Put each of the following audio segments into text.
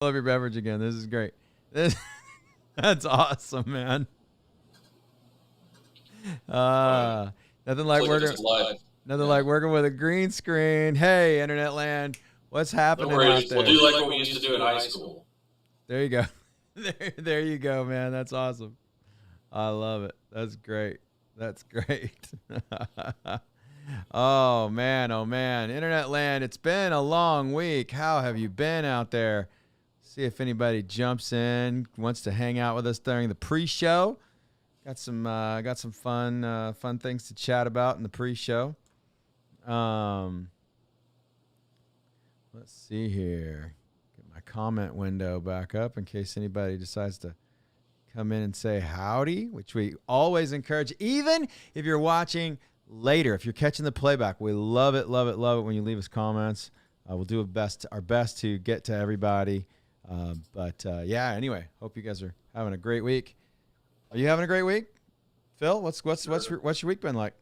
Love your beverage again. This is great. That's awesome, man. Nothing like working with a green screen. Hey, internet land, what's happening out there? We'll do like what we used to do in high school. There you go. There you go, man. That's awesome. I love it. That's great. That's great. Oh man, internet land. It's been a long week. How have you been out there? See if anybody jumps in, wants to hang out with us during the pre-show. Got some fun things to chat about in the pre-show. Let's see here. Get my comment window back up in case anybody decides to come in and say howdy, which we always encourage, even if you're watching later. If you're catching the playback, we love it when you leave us comments. We'll do our best to get to everybody. Yeah, anyway, hope you guys are having a great week. Are you having a great week? Phil, what's your week been like?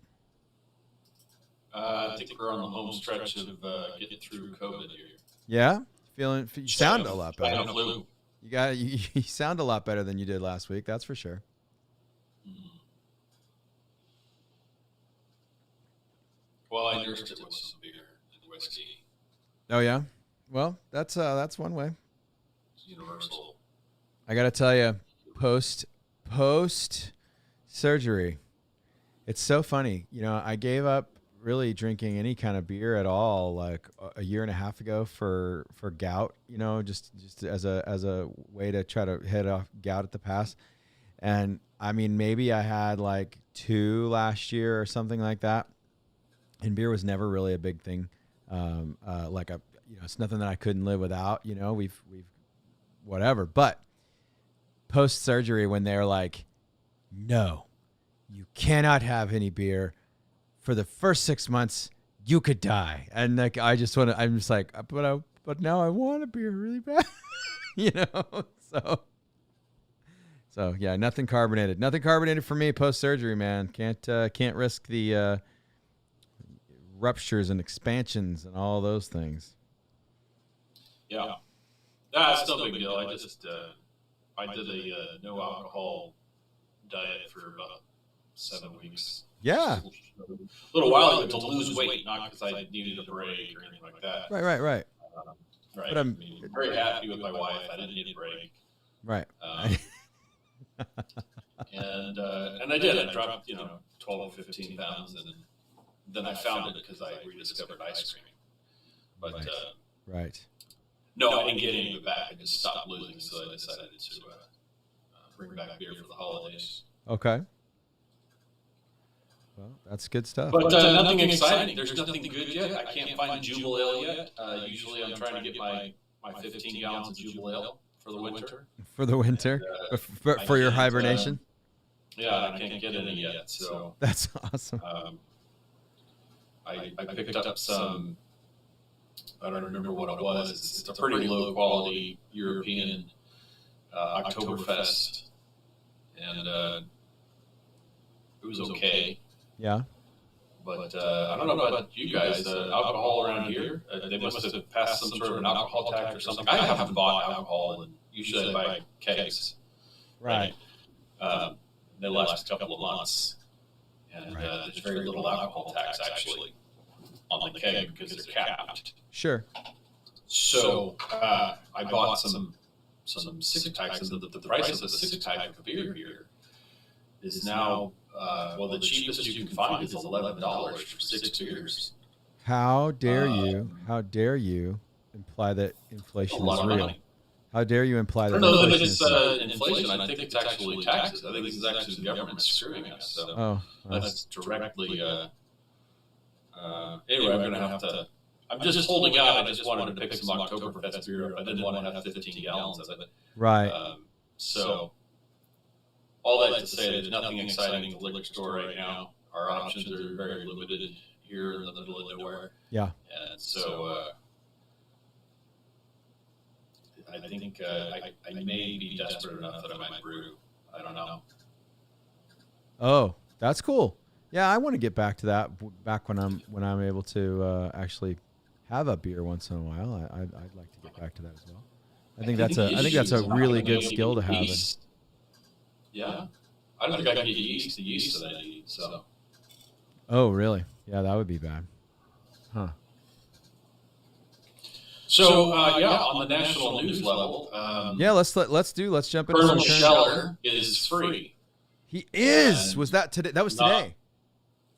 I think we're on the home stretch of getting through COVID here. Yeah? You sound a lot better. Flu. You sound a lot better than you did last week, that's for sure. Well, I nursed it with some beer and whiskey. Oh yeah? Well, that's one way. Universal. I got to tell you, post surgery, it's so funny. You know, I gave up really drinking any kind of beer at all like a year and a half ago for gout, you know, just as a way to try to head off gout at the pass. And I mean, maybe I had like 2 last year or something like that. And beer was never really a big thing. It's nothing that I couldn't live without, you know, we've whatever. But post surgery, when they're like, no, you cannot have any beer for the first 6 months, you could die. And like, I'm just like, but now I want a beer really bad, you know? So yeah, nothing carbonated for me post surgery, man. Can't risk the ruptures and expansions and all those things. Yeah. That's no big deal. I just I did a no alcohol diet for about 7 weeks. Yeah. A little while ago to lose weight, not because I needed a break or anything like that. Right. Right. But I'm very happy with my wife. I didn't need a break. Right. And I did. I dropped 12 or 15 pounds, and then I found it because I rediscovered ice cream. But right. No, I didn't get any of it back. I just stopped losing, so I decided to bring back beer for the holidays. Okay. Well, that's good stuff. But nothing exciting. There's nothing good yet. I can't find Jubal Ale yet. Usually I'm trying to get my 15 gallons of Jubal Ale for the winter. For the winter? And, for your hibernation? Yeah, I can't get any yet. So that's awesome. I picked up some, I don't remember what it was. It's a pretty low quality European Oktoberfest. And it was okay. Yeah. But I don't know about you guys. Alcohol around here, they must have passed some sort of an alcohol tax or something. I haven't bought alcohol, and usually I buy kegs. Right. They last a couple of months. And there's very little alcohol tax, actually, on the keg because they're capped. Sure. So I bought some 6-packs, and the price of the 6-pack of beer here is now, the cheapest you can find is $11 for 6 beers. How dare you imply that inflation is real? Money. How dare you imply that inflation is real? Inflation. I think it's actually taxes. I think this is actually the government screwing us. So that's directly. Anyway, I'm going to have to. I'm just holding out. I just wanted to pick some Oktoberfest beer up. I didn't want to have 15 gallons of it. Right. So all that to say, there's nothing exciting in the liquor store right now. Our options are very limited here in the middle of nowhere. Yeah. And so I think I may be desperate enough that I might brew. I don't know. Oh, that's cool. Yeah, I want to get back to that. Back when I'm able to actually have a beer once in a while. I'd like to get back to that as well. I think that's a really good skill to have. Yeah, I don't think I can get yeast the yeast that I need. So. Oh, really? Yeah, that would be bad. Huh. So on the national news level, let's jump into Colonel Scheller is free. He is. Was that today? That was today.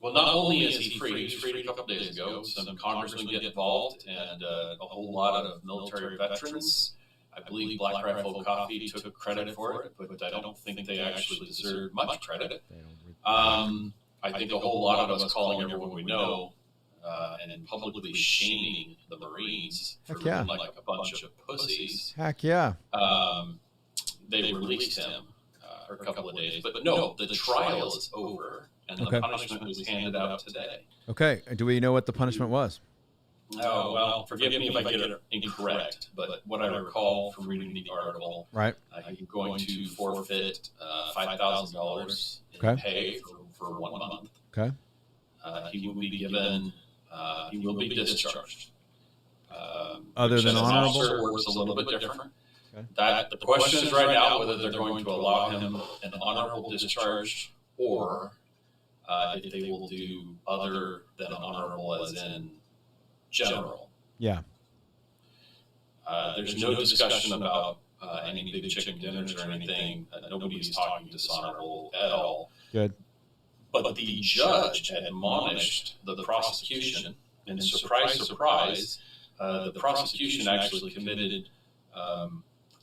Well, not only is he free, he was freed a couple days ago. Some congressmen get involved, and a whole lot of military veterans. I believe Black Rifle Coffee took credit for it, but I don't think they actually deserve much credit. I think a whole lot of us calling everyone we know and publicly shaming the Marines for looking like a bunch of pussies. Heck yeah. They released him for a couple of days. But no, the trial is over, and the punishment was handed out today. Okay. Do we know what the punishment was? Oh, well, forgive me if I get it incorrect, but what I recall from reading the article, right, he's going to forfeit $5,000 in pay for 1 month. Okay. He will be given, he will be discharged. Other than honorable? Works a little bit different. Okay. The question is right now whether they're going to allow him an honorable discharge or if they will do other than honorable as in general. Yeah. There's no discussion about any big chicken dinners or anything. Nobody's talking dishonorable at all. Good. But the judge admonished the prosecution, and surprise, surprise, the prosecution actually committed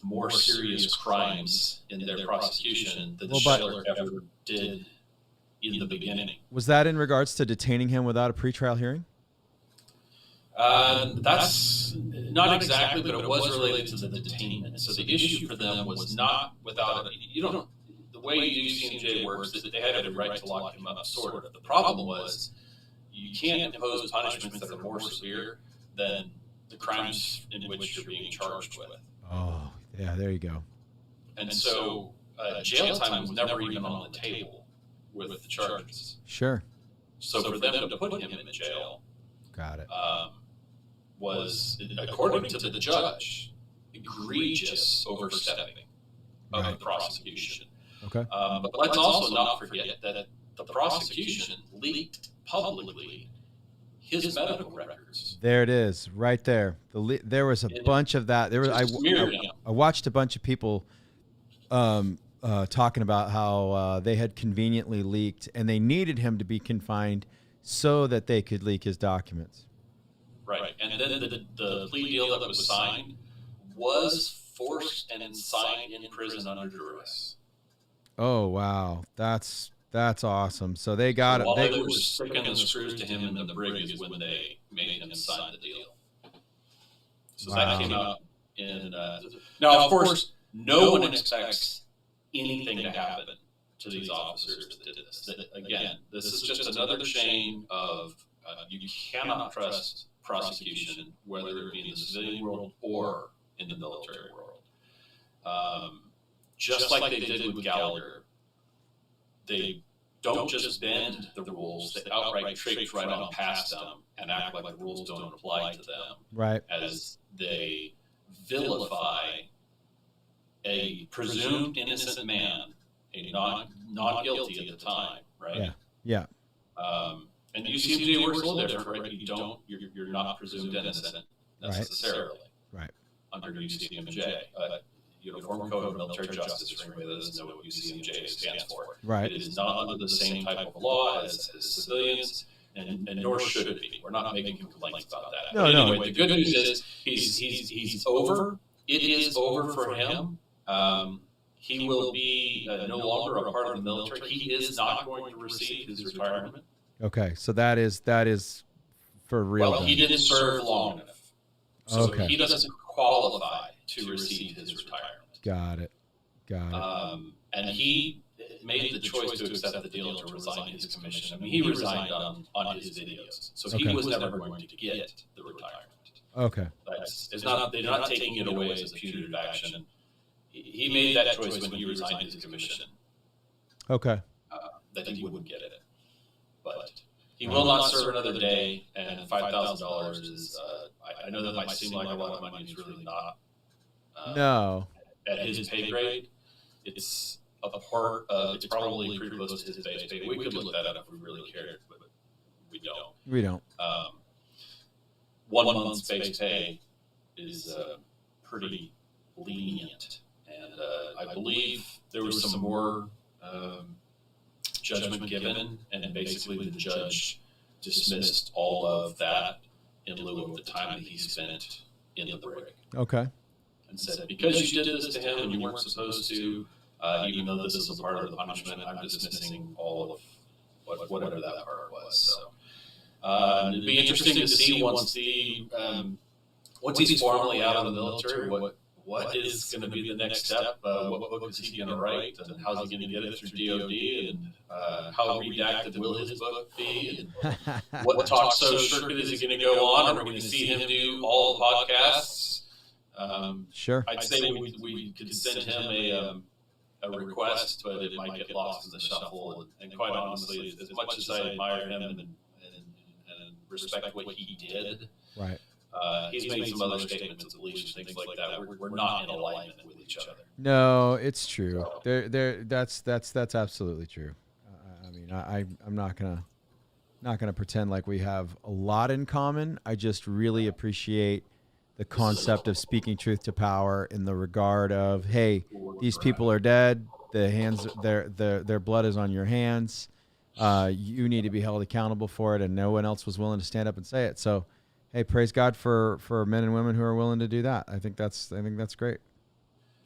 more serious crimes in their prosecution than Scheller ever did in the beginning. Was that in regards to detaining him without a pretrial hearing? That's not exactly, but it was related to the detainment. So the issue for them was not without the way UCMJ works is that they had a right to lock him up, sort of. The problem was you can't impose punishments that are more severe than the crimes in which you're being charged with. Oh, yeah, there you go. And so jail time was never even on the table with the charges. Sure. So for them to put him in jail, got it, was, according to the judge, egregious overstepping of the prosecution. Okay. But let's also not forget that the prosecution leaked publicly his medical records. There it is, right there. There was a bunch of that. There was I watched a bunch of people talking about how they had conveniently leaked, and they needed him to be confined so that they could leak his documents. Right, and then the plea deal that was signed was forced and signed in prison under duress. Oh wow, that's awesome. So they got it. They were sticking the screws to him in the brig is when they made him sign the deal. So that came out in. Now, of course, no one expects anything to happen to these officers that did this. Again, this is just another chain of you cannot trust prosecution, whether it be in the civilian world or in the military world. Just like they did with Gallagher, they don't just bend the rules, they outright traipse right on past them and act like the rules don't apply to them. Right. As they vilify a presumed innocent man, a not guilty at the time, right? Yeah. And UCMJ works a little different, right? You're not presumed innocent necessarily, right? Under UCMJ. Uniform Code of Military Justice, for anybody that doesn't know what UCMJ stands for. Right. It is not under the same type of law as civilians, and nor should it be. We're not making complaints about that. No, but anyway, the good news is he's over. It is over for him. He will be no longer a part of the military. He is not going to receive his retirement. Okay, so that is for real. Well, he didn't serve long enough, so he doesn't qualify to receive his retirement. Got it. And he made the choice to accept the deal to resign his commission. I mean, he resigned on his videos, so he was never going to get the retirement. Okay. They're not taking it away as a punitive action. He made that choice when he resigned his commission. Okay. That he wouldn't get it, but he will not serve another day. And $5,000 is. I know that might seem like a lot of money. It's really not. No. At his pay grade, it's a part of, it's probably pretty close to his base pay. We could look that up if we really cared, but we don't. We don't. 1 month's base pay is pretty lenient. And I believe there was some more judgment given, and basically the judge dismissed all of that in lieu of the time that he spent in the brig. Okay. And said, because you did this to him and you weren't supposed to, even though this is a part of the punishment, I'm dismissing all of whatever that part was. So it'd be interesting to see once he's formally out of the military, what is going to be the next step? What book is he going to write, and how's he going to get it through DOD, and how redacted will his book be, and what talk show circuit is he going to go on? Are we going to see him do all the podcasts? Sure. I'd say we could send him a request, but it might get lost in the shuffle. And quite honestly, as much as I admire him and respect what he did, right. He's made some other statements, at least, and things like that. We're not in alignment with each other. No, it's true. That's absolutely true. I mean, I'm not gonna pretend like we have a lot in common. I just really appreciate the concept of speaking truth to power in the regard of, hey, these people are dead. Their blood is on your hands. You need to be held accountable for it, and no one else was willing to stand up and say it. So, hey, praise God for men and women who are willing to do that. I think that's great.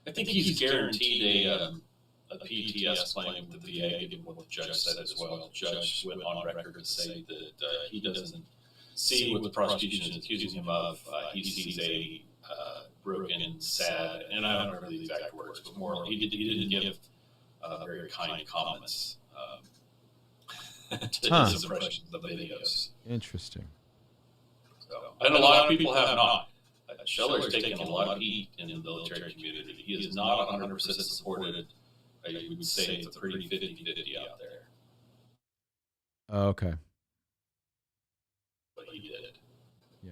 I think he's guaranteed a PTS claim with the VA, given what the judge said as well. The judge went on record to say that he doesn't see what the prosecution is accusing him of. He sees a broken, sad, and I don't remember the exact words, but more, he didn't give very kind comments to his impressions of the videos. Interesting. So, and a lot of people have not. Scheller's taken a lot of heat in the military community. He is not 100% supported. I would say it's a pretty 50-50 out there. Okay. But he did. Yeah.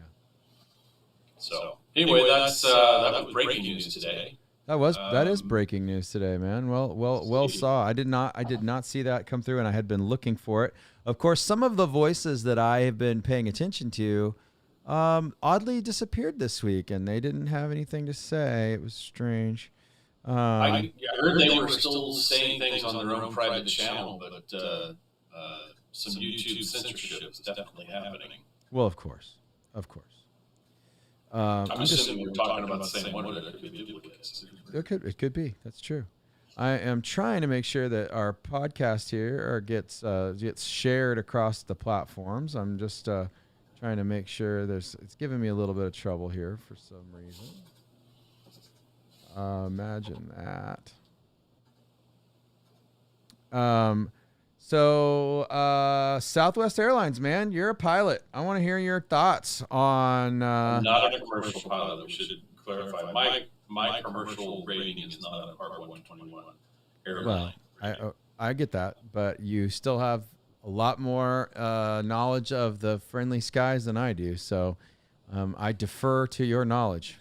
So anyway, that was breaking news today. That is breaking news today, man. Well saw. I did not see that come through, and I had been looking for it. Of course, some of the voices that I have been paying attention to oddly disappeared this week, and they didn't have anything to say. It was strange. I heard they were still saying things on their own private channel, but some YouTube censorship is definitely happening. Well, of course. I'm assuming we're talking about the same one, but it could be duplicates. It could be. That's true. I am trying to make sure that our podcast here gets shared across the platforms. I'm just trying to make sure it's giving me a little bit of trouble here for some reason. Imagine that. So Southwest Airlines, man, you're a pilot. I want to hear your thoughts on. I'm not a commercial pilot. We should clarify. My commercial rating is not a Part 121 airline. Well, I get that, but you still have a lot more knowledge of the friendly skies than I do. So I defer to your knowledge.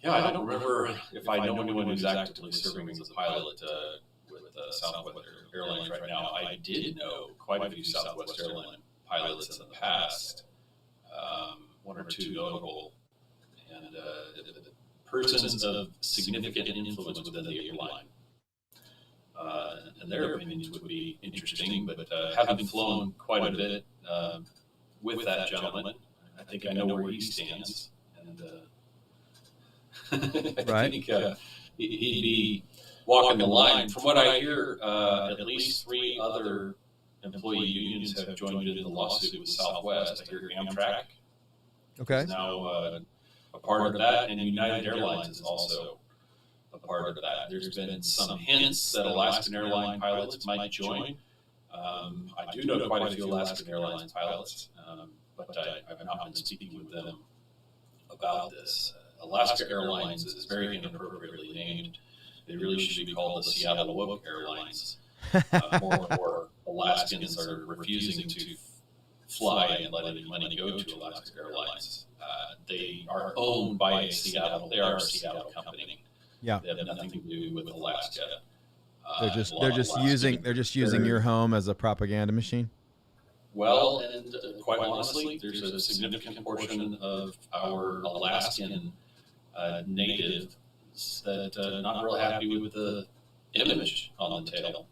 Yeah, I don't remember if I know anyone who's actively serving as a pilot with Southwest Airlines right now. I did know quite a few Southwest Airline pilots in the past, one or two notable, and persons of significant influence within the airline. And their opinions would be interesting, but having flown quite a bit with that gentleman, I think I know where he stands. And I think he'd be walking the line. From what I hear, at least 3 other employee unions have joined in the lawsuit with Southwest. I hear Amtrak is now a part of that, and United Airlines is also a part of that. There's been some hints that Alaskan Airline pilots might join. I do know quite a few Alaskan Airlines pilots, but I've not been speaking with them about this. Alaska Airlines is very inappropriately named. They really should be called the Seattle Woke Airlines. More and more Alaskans are refusing to fly and let any money go to Alaska Airlines. They are owned by a Seattle. They are a Seattle company. Yeah. They have nothing to do with Alaska. They're just using your home as a propaganda machine. Well, and quite honestly, there's a significant portion of our Alaskan natives that not real happy with the image on the tail.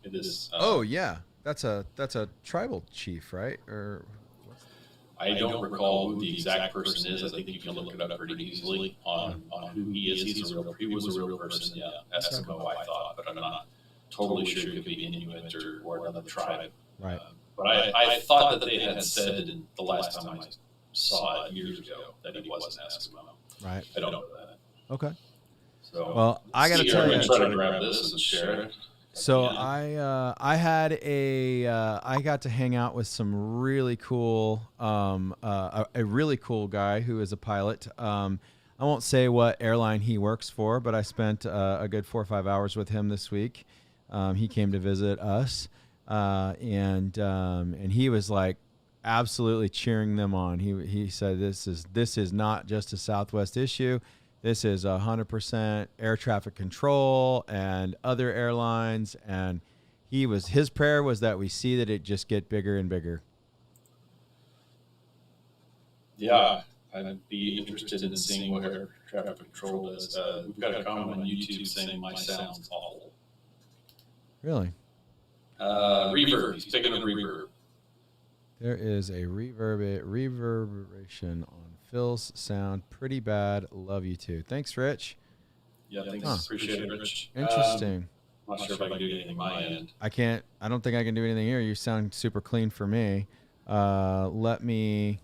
It is. Oh yeah, that's a tribal chief, right? Or I don't recall who the exact person is. I think you can look it up pretty easily on who he is. He was a real person, yeah. Eskimo, I thought, but I'm not totally sure it could be Inuit or another tribe. Right. But I thought that they had said in the last time I saw it years ago that he was an Eskimo. Right. I don't know that. Okay. So, well, I got to tell you. Try to grab this and share it. So I got to hang out with some really cool a really cool guy who is a pilot. I won't say what airline he works for, but I spent a good 4 or 5 hours with him this week. He came to visit us, and he was like absolutely cheering them on. He said this is not just a Southwest issue. This is 100% air traffic control and other airlines. And his prayer was that we see that it just get bigger and bigger. Yeah, I'd be interested in seeing what air traffic control does. We've got a comment on YouTube saying my sound's awful. Really? Reverb. He's picking a reverb. There is a reverberation on Phil's sound. Pretty bad. Love you too. Thanks, Rich. Yeah, thanks. Appreciate it, Rich. Interesting. I'm not sure if I can do anything on my end. I don't think I can do anything here. You sound super clean for me. Let me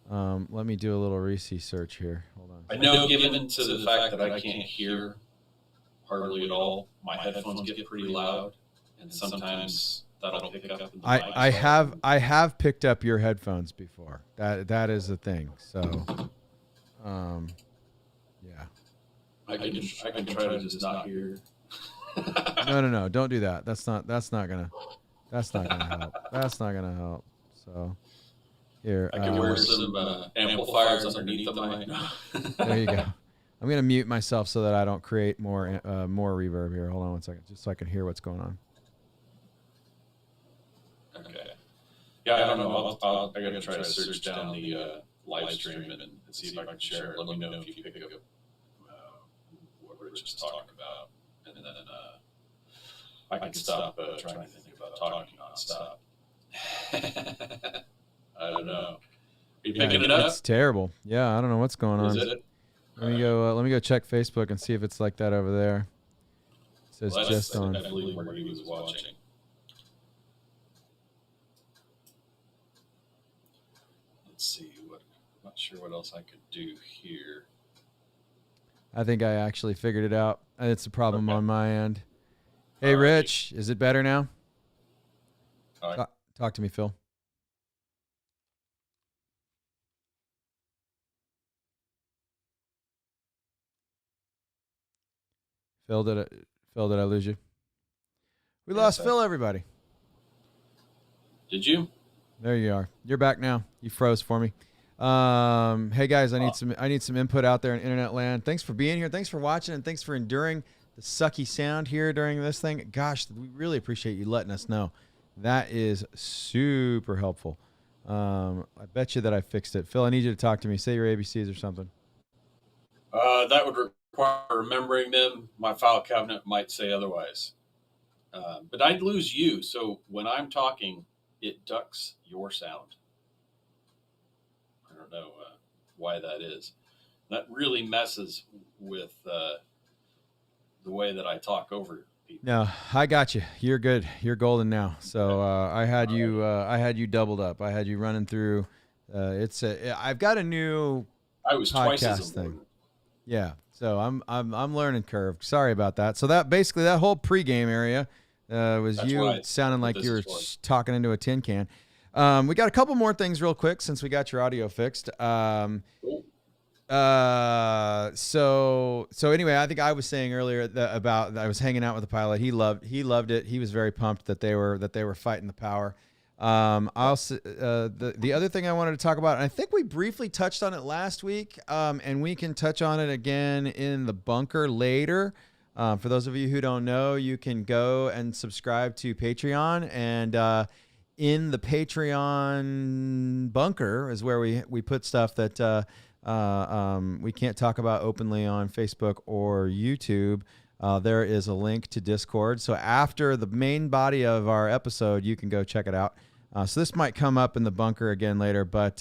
do a little Reese search here. Hold on. I know, given to the fact that I can't hear hardly at all, my headphones get pretty loud, and sometimes that'll pick up. I have picked up your headphones before. That is the thing. So, yeah. I can try to just not hear. No. Don't do that. That's not gonna help. That's not gonna help. So, here. I can wear some amplifiers underneath the mic. There you go. I'm gonna mute myself so that I don't create more reverb here. Hold on 1 second, just so I can hear what's going on. Okay. Yeah, I don't know. I got to try to search down the live stream and see if I can share it. Let me know if you pick up what Rich is talking about, and then I can stop trying to think about talking nonstop. I don't know. Are you picking it up? It's terrible. Yeah, I don't know what's going on. Is it? Let me go check Facebook and see if it's like that over there. It says Well, just on. I believe where he was watching. Let's see. I'm not sure what else I could do here. I think I actually figured it out. It's a problem on my end. Hey, All right. Rich, is it better now? All right. Talk to me, Phil. Phil, did I lose you? We lost Phil, everybody. Did you? There you are. You're back now. You froze for me. Hey guys, I need some input out there in internet land. Thanks for being here. Thanks for watching, and thanks for enduring the sucky sound here during this thing. Gosh, we really appreciate you letting us know. That is super helpful. I bet you that I fixed it. Phil, I need you to talk to me. Say your ABCs or something. That would require remembering them. My file cabinet might say otherwise. But I'd lose you. So when I'm talking, it ducks your sound. I don't know why that is. That really messes with the way that I talk over people. No, I got you. You're good. You're golden now. So I had you doubled up. I had you running through. I've got a new I was twice as podcast thing. important. Yeah. So I'm learning curve. Sorry about that. So that basically that whole pregame area was That's you right. sounding like This you were is for. talking into a tin can. We got a couple more things real quick since we got your audio fixed. Cool. So anyway, I think I was saying earlier that I was hanging out with the pilot. He loved it. He was very pumped that they were fighting the power. The other thing I wanted to talk about, and I think we briefly touched on it last week, and we can touch on it again in the bunker later. For those of you who don't know, you can go and subscribe to Patreon, and in the Patreon bunker is where we put stuff that we can't talk about openly on Facebook or YouTube. There is a link to Discord. So after the main body of our episode, you can go check it out. So this might come up in the bunker again later, but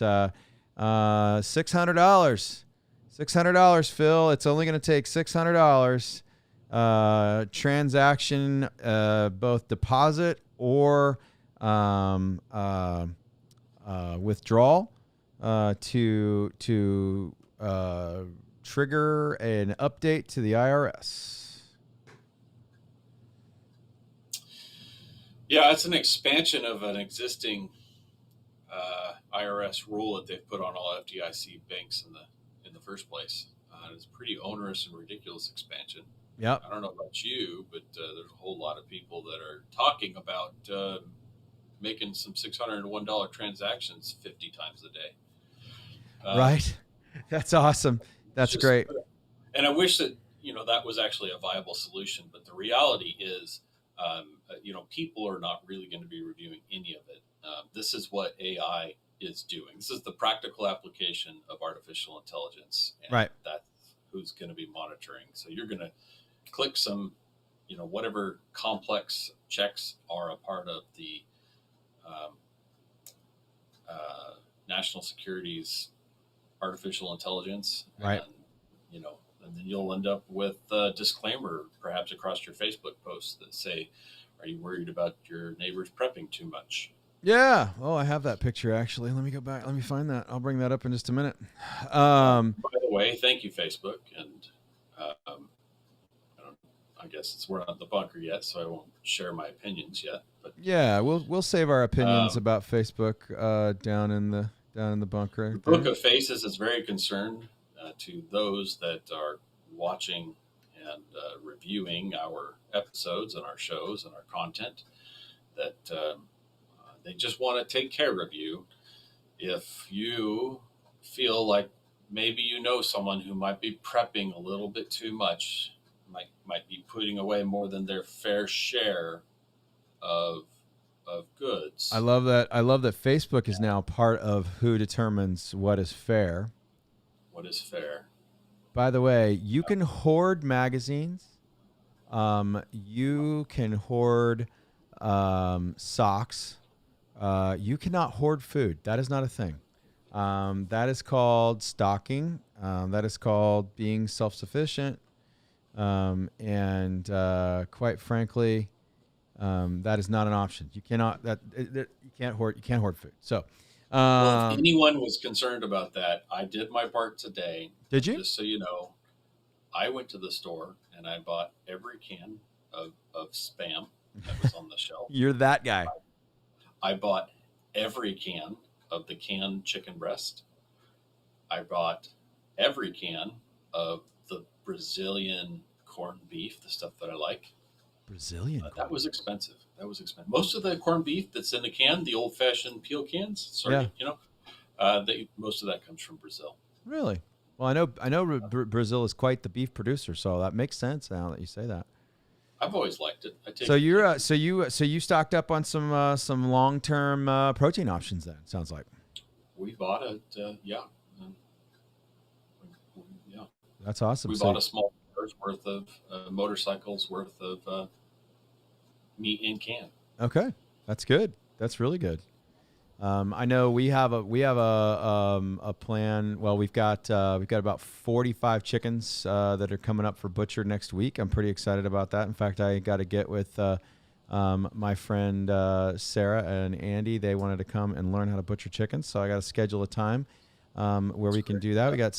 $600, Phil. It's only going to take $600. Transaction, both deposit or withdrawal to trigger an update to the IRS. Yeah, it's an expansion of an existing IRS rule that they've put on all FDIC banks in the first place. It's a pretty onerous and ridiculous expansion. Yep. I don't know about you, but there's a whole lot of people that are talking about making some $601 transactions 50 times a day. Right. That's awesome. That's great. And I wish that, that was actually a viable solution. But the reality is, people are not really going to be reviewing any of it. This is what AI is doing. This is the practical application of artificial intelligence. And right. That's who's going to be monitoring. So you're going to click some, whatever complex checks are a part of the national security's artificial intelligence. Right. And, and then you'll end up with a disclaimer perhaps across your Facebook posts that say, are you worried about your neighbors prepping too much? Yeah. Oh, I have that picture actually. Let me go back. Let me find that. I'll bring that up in just a minute. By the way, thank you, Facebook. And I guess we're not in the bunker yet, so I won't share my opinions yet. But yeah, we'll save our opinions about Facebook down in the bunker. The Book of Faces is very concerned to those that are watching and reviewing our episodes and our shows and our content, that they just want to take care of you. If you feel like maybe someone who might be prepping a little bit too much, might be putting away more than their fair share of goods. I love that. I love that Facebook is now part of who determines what is fair. What is fair? By the way, you can hoard magazines. You can hoard socks. You cannot hoard food. That is not a thing. That is called stocking. That is called being self-sufficient. And quite frankly, that is not an option. You cannot. You can't hoard. You can't hoard food. So, well, if anyone was concerned about that, I did my part today. Did you? Just so you know, I went to the store and I bought every can of Spam that was on the shelf. You're that guy. I bought every can of the canned chicken breast. I bought every can of the Brazilian corned beef, the stuff that I like. Brazilian. That was expensive. Most of the corned beef that's in the can, the old-fashioned peel cans, most of that comes from Brazil. Really? Well, I know Brazil is quite the beef producer, so that makes sense now that you say that. I've always liked it. So you stocked up on some long-term protein options then. Sounds like. We bought it. Yeah. That's awesome. We bought a small car's worth of motorcycles worth of meat in can. Okay, that's good. That's really good. I know we have a plan. Well, we've got about 45 chickens that are coming up for butcher next week. I'm pretty excited about that. In fact, I got to get with my friend Sarah and Andy. They wanted to come and learn how to butcher chickens, so I got to schedule a time where we can do that. We got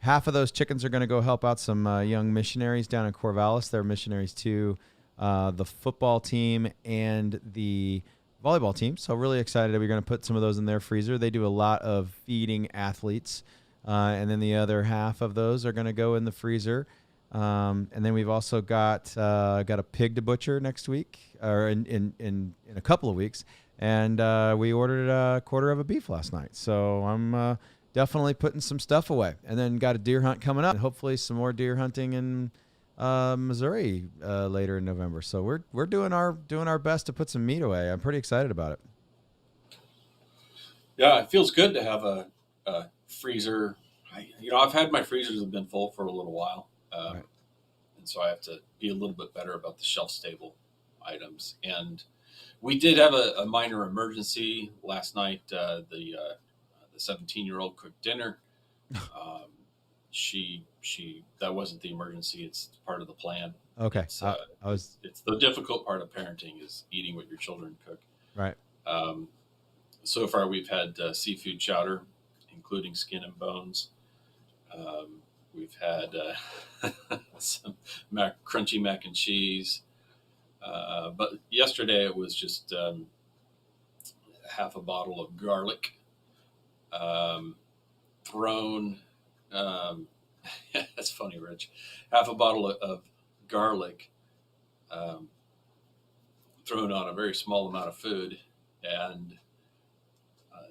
half of those chickens are going to go help out some young missionaries down in Corvallis. They're missionaries to the football team and the volleyball team. So really excited that we're going to put some of those in their freezer. They do a lot of feeding athletes. And then the other half of those are going to go in the freezer. And then we've also got a pig to butcher next week, or in a couple of weeks. and we ordered a quarter of a beef last night. So I'm definitely putting some stuff away, and then got a deer hunt coming up, and hopefully some more deer hunting in Missouri later in November. So we're doing our best to put some meat away. I'm pretty excited about it. Yeah, it feels good to have a freezer. I've had my freezers have been full for a little while, Right. and so I have to be a little bit better about the shelf stable items. And we did have a minor emergency last night. The 17-year-old cooked dinner. Um, she that wasn't the emergency. It's part of the plan. Okay. It's I was it's the difficult part of parenting is eating what your children cook. right. Um, so far, we've had seafood chowder, including skin and bones. We've had some crunchy mac and cheese. But yesterday it was just half a bottle of garlic um, thrown. Um, that's funny, Rich. Half a bottle of garlic um, thrown on a very small amount of food, and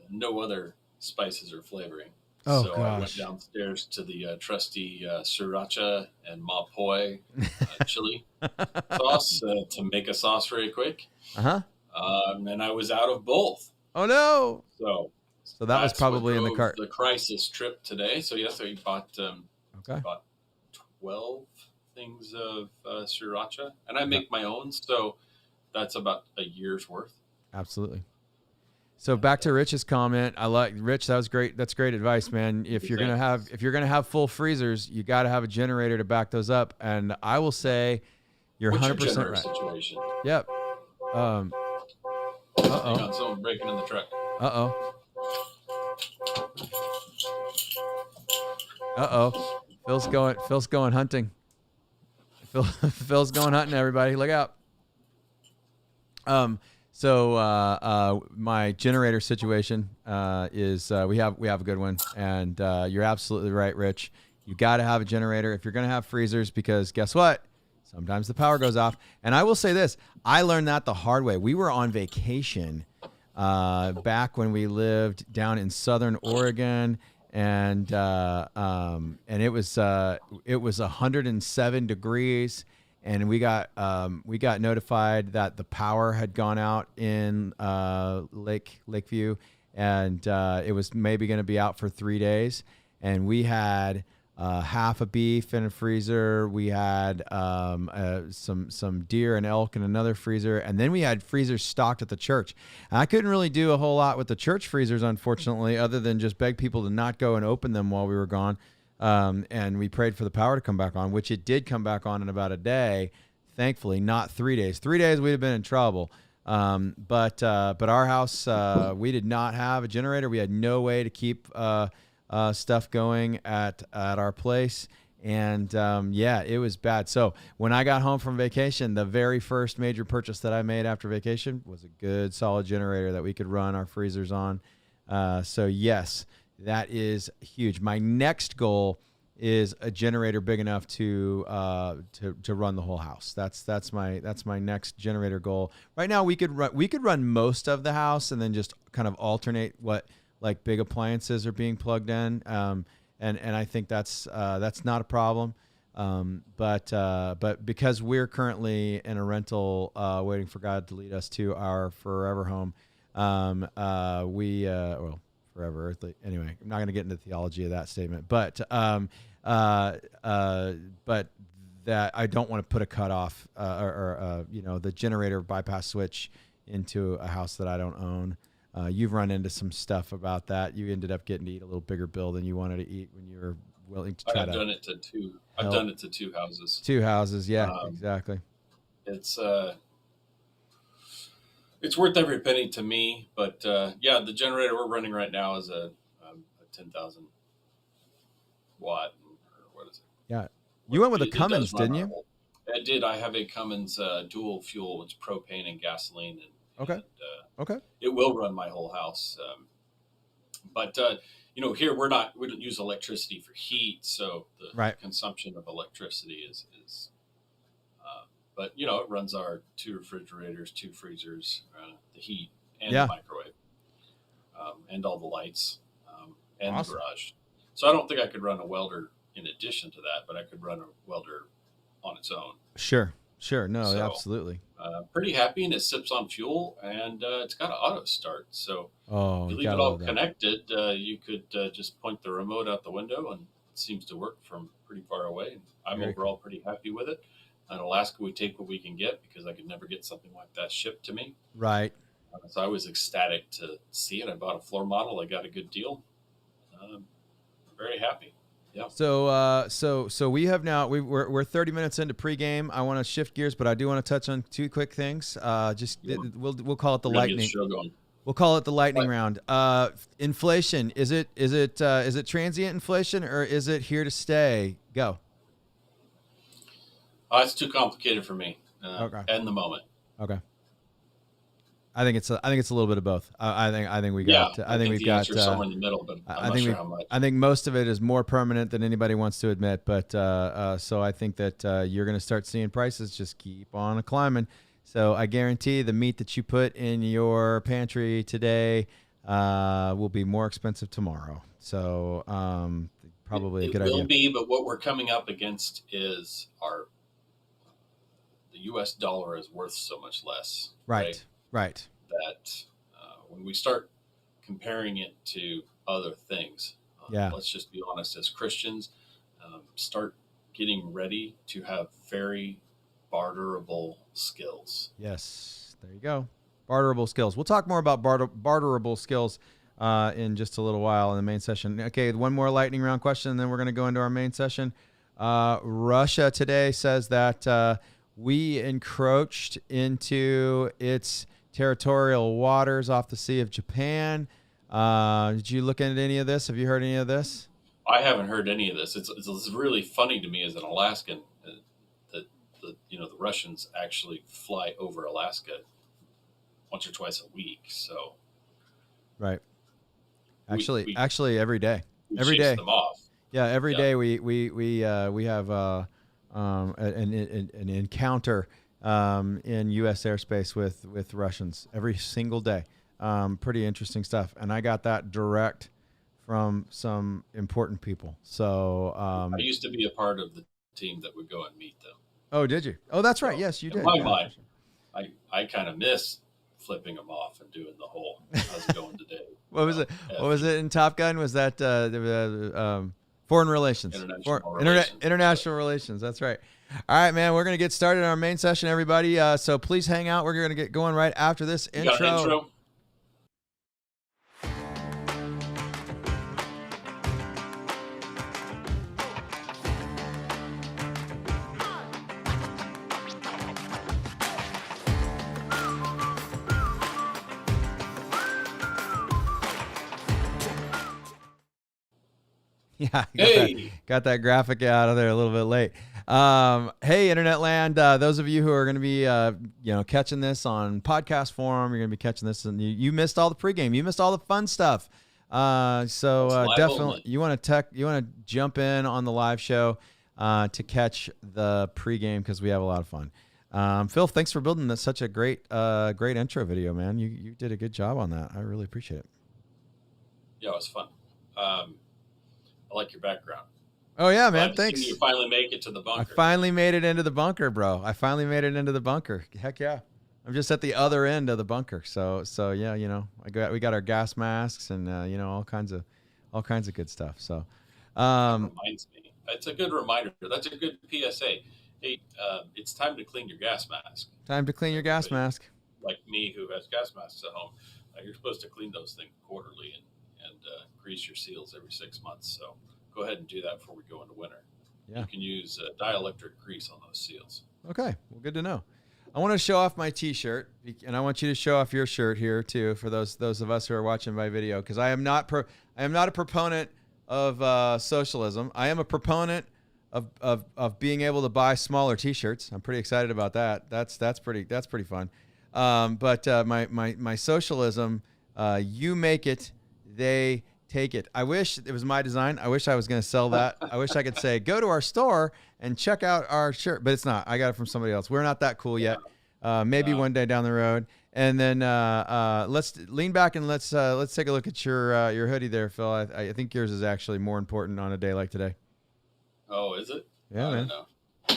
no other spices or flavoring. Oh So I went gosh. downstairs to the trusty sriracha and mapoy chili sauce to make a sauce very quick. Uh-huh. And I was out of both. Oh no. So So that was that's what probably in the drove cart. the crisis trip today. So yes, I Okay. bought 12 things of sriracha, and I make my own. So that's about a year's worth. Absolutely. So And back to Rich's comment. I like Rich. That was great. That's great advice, man. If you're gonna have full freezers, you got to have a generator to back those up. And I will say, you're what's your 100% generator right. situation? Yep. Uh Hang oh. on, someone breaking in the truck. Uh oh. Uh oh. Phil's going hunting. Phil's going hunting. Everybody, look out. So my generator situation is we have a good one, and you're absolutely right, Rich. You got to have a generator if you're going to have freezers, because guess what? Sometimes the power goes off. And I will say this: I learned that the hard way. We were on vacation back when we lived down in Southern Oregon, and it was 107 degrees. And we got notified that the power had gone out in Lakeview, and it was maybe going to be out for 3 days. And we had half a beef in a freezer. We had some deer and elk in another freezer, and then we had freezers stocked at the church. And I couldn't really do a whole lot with the church freezers, unfortunately, other than just beg people to not go and open them while we were gone. And we prayed for the power to come back on, which it did come back on in about a day. Thankfully, not 3 days. 3 days, we'd have been in trouble. But our house, we did not have a generator. We had no way to keep stuff going at our place. And yeah, it was bad. So when I got home from vacation, the very first major purchase that I made after vacation was a good, solid generator that we could run our freezers on. So yes. That is huge. My next goal is a generator big enough to run the whole house. That's my next generator goal. Right now we could run most of the house and then just kind of alternate what like big appliances are being plugged in. And I think that's not a problem. But because we're currently in a rental, waiting for God to lead us to our forever home, forever earthly. Anyway, I'm not going to get into the theology of that statement, but that I don't want to put a cutoff or the generator bypass switch into a house that I don't own. You've run into some stuff about that. You ended up getting to eat a little bigger bill than you wanted to eat when you were willing to try I've to. done it to two. I've done it to two houses. Two houses, yeah, exactly. It's worth every penny to me, but yeah, the generator we're running right now is a 10,000 watt, or what is it? Yeah, you went with a Cummins, didn't you? I did. I have a Cummins dual fuel. It's propane and gasoline, okay. Okay. It will run my whole house. But here we don't use electricity for heat, so the consumption of electricity is. But it runs our 2 refrigerators, 2 freezers. The heat and Yeah. the microwave, and all the lights, and Awesome. the garage. So I don't think I could run a welder in addition to that, but I could run a welder on its own. Sure. No, So absolutely. pretty happy, and it sips on fuel, and it's got an auto start. So Oh, if you you leave it gotta all love that. connected, you could just point the remote out the window, and it seems to work from pretty far away. And I'm Very overall pretty happy with it. In Alaska, we take what we can get because I could never get something like that shipped to me. Right. So I was ecstatic to see it. I bought a floor model. I got a good deal. Very happy. Yeah. So we have now we're 30 minutes into pregame. I want to shift gears, but I do want to touch on two quick things. We'll call it the lightning. We'll call it the lightning round. Inflation, is it transient inflation or is it here to stay? Go. It's too complicated for me. Okay. And the moment. Okay. I think it's a little bit of both. I think we got. I think we've got somewhere in the middle, but I'm not sure how much. I think most of it is more permanent than anybody wants to admit. But so I think that you're going to start seeing prices just keep on climbing. So I guarantee the meat that you put in your pantry today will be more expensive tomorrow. So probably a good idea. It will be, but what we're coming up against is the U.S. dollar is worth so much less. Right. That when we start comparing it to other things, let's just be honest, as Christians, start getting ready to have very barterable skills. Yes, there you go. Barterable skills. We'll talk more about barterable skills in just a little while in the main session. Okay, one more lightning round question, and then we're going to go into our main session. Russia today says that we encroached into its territorial waters off the Sea of Japan. Did you look into any of this? Have you heard any of this? I haven't heard any of this. It's really funny to me as an Alaskan that the Russians actually fly over Alaska once or twice a week. So, right. Actually, every day. Every day. Them off. Yeah, every day we have an encounter in U.S. airspace with Russians every single day. Pretty interesting stuff. And I got that direct from some important people. So I used to be a part of the team that would go and meet them. Oh, did you? Oh, that's right. Yes, you did. In my mind, I kind of miss flipping them off and doing the whole how's it going today. What was it? What was it in Top Gun? Was that foreign relations? International relations. That's right. All right, man. We're going to get started on our main session, everybody. So please hang out. We're going to get going right after this intro. Yeah, got that graphic out of there a little bit late. Hey, Internet Land, those of you who are going to be, catching this on podcast form, you're going to be catching this, and you missed all the pregame. You missed all the fun stuff. So definitely, you want to jump in on the live show to catch the pregame because we have a lot of fun. Phil, thanks for building such a great intro video, man. You did a good job on that. I really appreciate it. Yeah, it was fun. I like your background. Oh yeah, man! Thanks. You finally make it to the bunker. I finally made it into the bunker, bro. Heck yeah! I'm just at the other end of the bunker. So yeah, we got our gas masks and all kinds of good stuff. So that reminds me. It's a good reminder. That's a good PSA. Hey, it's time to clean your gas mask. Time to clean your gas mask. Like me, who has gas masks at home, you're supposed to clean those things quarterly and grease your seals every 6 months. So go ahead and do that before we go into winter. Yeah. You can use dielectric grease on those seals. Okay. Well, good to know. I want to show off my T-shirt, and I want you to show off your shirt here too for those of us who are watching by video, because I am not a proponent of socialism. I am a proponent of being able to buy smaller T-shirts. I'm pretty excited about that. That's pretty fun. But my socialism, you make it, they take it. I wish it was my design. I wish I was going to sell that. I wish I could say, go to our store and check out our shirt, but it's not. I got it from somebody else. We're not that cool yet. maybe one day down the road. And then let's lean back and let's take a look at your hoodie there, Phil. I think yours is actually more important on a day like today. Oh, is it? Yeah, I man. don't know. I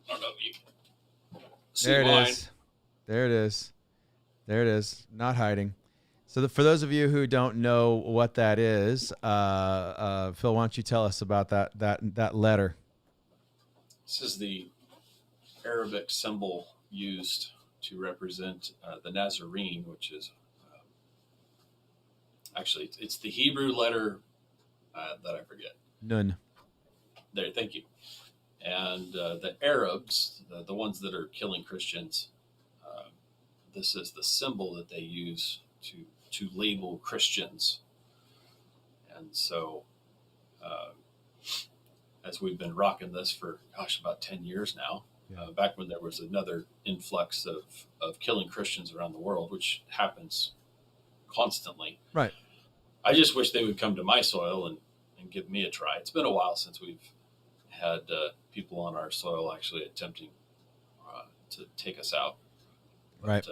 don't know if you can see There it mine. is. There it is. There it is. Not hiding. So for those of you who don't know what that is, Phil, why don't you tell us about that letter? This is the Arabic symbol used to represent the Nazarene, which is actually it's the Hebrew letter that I forget. Nun. There, thank you. And the Arabs, the ones that are killing Christians, this is the symbol that they use to label Christians. And so, as we've been rocking this for about 10 years now, back when there was another influx of killing Christians around the world, which happens constantly. Right. I just wish they would come to my soil and give me a try. It's been a while since we've had people on our soil actually attempting to take us out. But, right.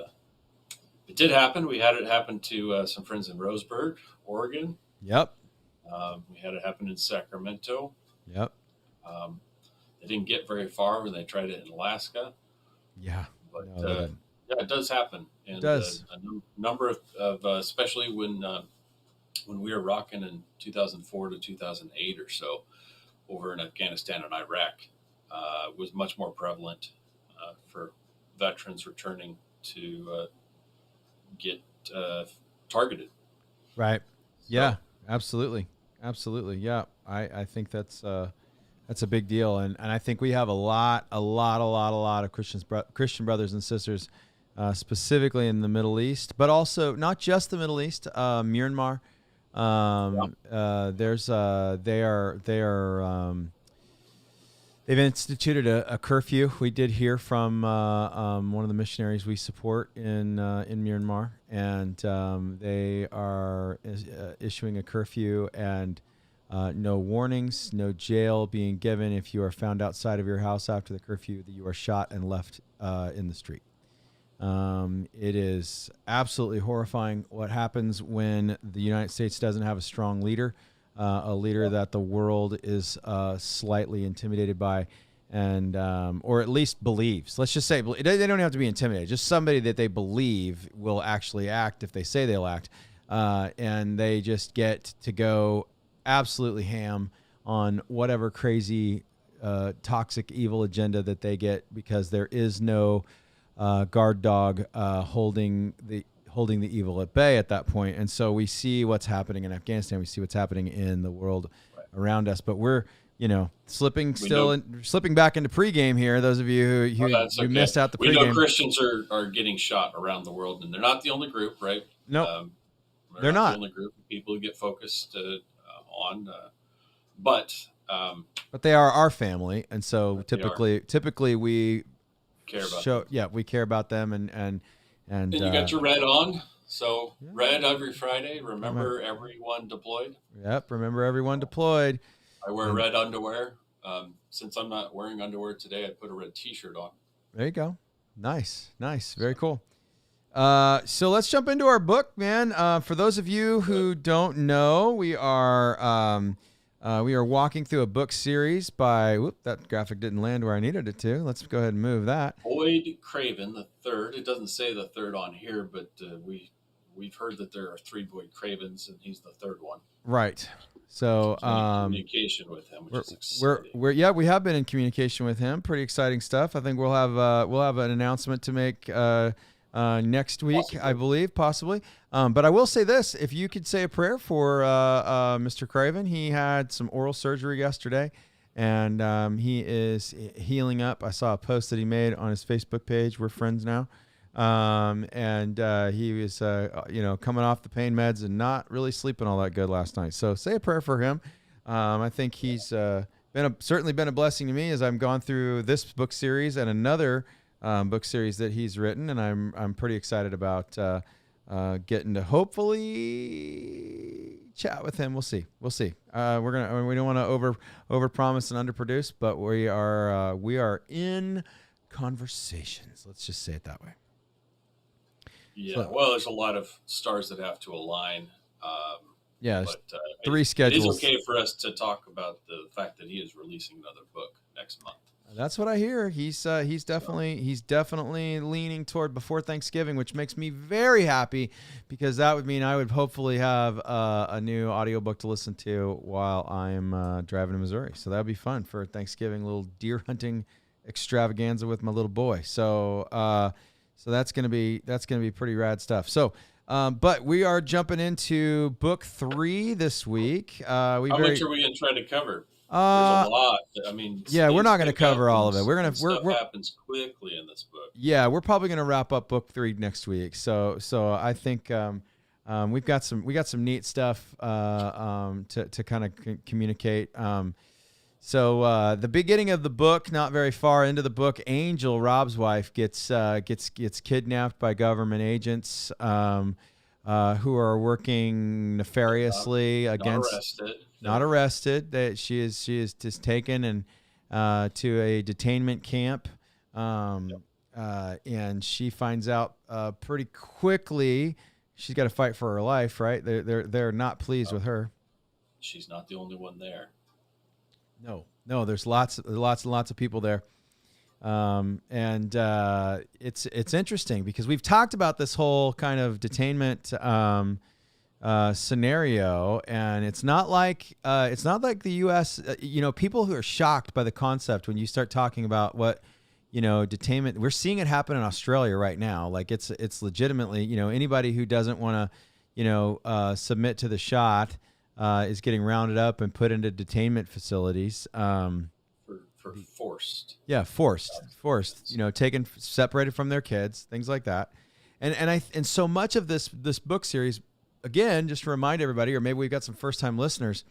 It did happen. We had it happen to some friends in Roseburg, Oregon. Yep. We had it happen in Sacramento. Yep. They didn't get very far when they tried it in Alaska. Yeah. But yeah, it does happen. And it does. A number of especially when we were rocking in 2004 to 2008 or so over in Afghanistan and Iraq, was much more prevalent for veterans returning to get targeted. Right. Yeah, absolutely. Absolutely. Yeah. I think that's a big deal. And I think we have a lot of Christian brothers and sisters, specifically in the Middle East, but also not just the Middle East, Myanmar. They've instituted a curfew. We did hear from one of the missionaries we support in Myanmar, and they are issuing a curfew and no warnings, no jail being given if you are found outside of your house after the curfew, that you are shot and left in the street. It is absolutely horrifying what happens when the United States doesn't have a strong leader. A leader that the world is slightly intimidated by, and or at least believes. Let's just say they don't have to be intimidated. Just somebody that they believe will actually act if they say they'll act, and they just get to go absolutely ham on whatever crazy, toxic, evil agenda that they get, because there is no guard dog holding the evil at bay at that point. And so we see what's happening in Afghanistan. We see what's happening in the world around us. But we're, slipping back into pregame here. Those of you who missed out the pregame. We know Christians are getting shot around the world, and they're not the only group, right? No, they're not the only group of people who get focused on. But they are our family, and so typically we care about them. Yeah, we care about them, and you got your red on. So red every Friday. Remember everyone deployed. Yep. Remember everyone deployed. I wear red underwear. Since I'm not wearing underwear today, I put a red T-shirt on. There you go. Nice. Very cool. So let's jump into our book, man. For those of you who don't know, we are walking through a book series by. That graphic didn't land where I needed it to. Let's go ahead and move that. Boyd Craven the third. It doesn't say the third on here, but we've heard that there are 3 Boyd Cravens, and he's the third one. Right. So communication with him, which is exciting. We have been in communication with him. Pretty exciting stuff. I think we'll have an announcement to make next week, possibly. I believe, possibly. But I will say this: if you could say a prayer for Mr. Craven, he had some oral surgery yesterday, and he is healing up. I saw a post that he made on his Facebook page. We're friends now. And he was, coming off the pain meds and not really sleeping all that good last night. So say a prayer for him. I think he's certainly been a blessing to me as I've gone through this book series and another book series that he's written, and I'm pretty excited about getting to hopefully chat with him. We'll see. We don't want to over promise and underproduce, but we are in conversations. Let's just say it that way. Yeah, So, well, there's a lot of stars that have to align. yeah, But 3 it is schedules. okay for us to talk about the fact that he is releasing another book next month. That's what I hear. He's definitely leaning toward before Thanksgiving, which makes me very happy because that would mean I would hopefully have a new audiobook to listen to while I'm driving to Missouri. So that'd be fun for Thanksgiving, little deer hunting extravaganza with my little boy. So that's gonna be pretty rad stuff. So. But we are jumping into book 3 this week. How much are we going to try to cover? There's a Uh, lot. I mean, yeah, we're things not going to pick up cover all of it. We're and gonna stuff happens quickly in this book. yeah, we're probably gonna wrap up book 3 next week. So I think we got some neat stuff to kind of communicate. So the beginning of the book, not very far into the book, Angel, Rob's wife, gets kidnapped by government agents who are working nefariously against. Not arrested. That she is just taken and to a detainment camp, and she finds out pretty quickly she's got to fight for her life. Right? They're not pleased with her. She's not the only one there. No, there's lots and lots of people there. And it's interesting because we've talked about this whole kind of detainment scenario, and it's not like the U.S. People who are shocked by the concept when you start talking about what detainment. We're seeing it happen in Australia right now. Like it's legitimately anybody who doesn't want to submit to the shot. Is getting rounded up and put into detainment facilities. For forced. Yeah, forced. Taken, separated from their kids, things like that. And so much of this book series, again, just to remind everybody, or maybe we've got some first time listeners,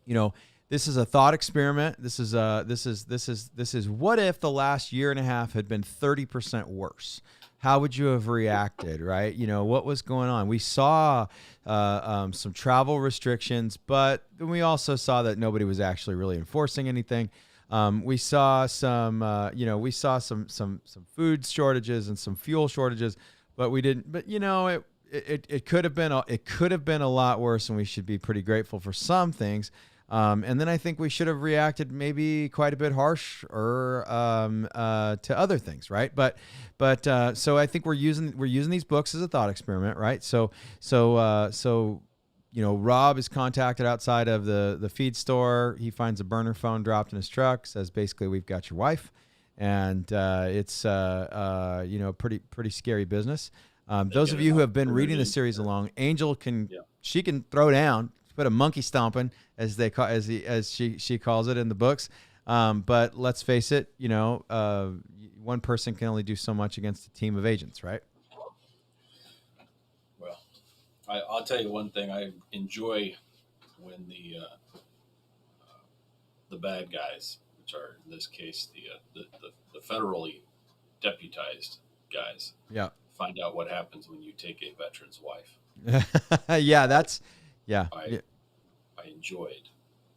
this is a thought experiment. This is what if the last year and a half had been 30% worse? How would you have reacted, right? What was going on? We saw some travel restrictions, but we also saw that nobody was actually really enforcing anything. We saw some food shortages and some fuel shortages, but we didn't. But it could have been a lot worse, and we should be pretty grateful for some things. And then I think we should have reacted maybe quite a bit harsh or to other things, right? But so I think we're using these books as a thought experiment, right? So Rob is contacted outside of the feed store. He finds a burner phone dropped in his truck. Says basically, "We've got your wife," and it's pretty scary business. Those of you who have been reading the series along, Angel can throw down. Put a monkey stomping, as she calls it in the books. But let's face it, one person can only do so much against a team of agents, right? Well, I'll tell you one thing. I enjoy when the bad guys, which are in this case the federally deputized guys, find out what happens when you take a veteran's wife. I enjoyed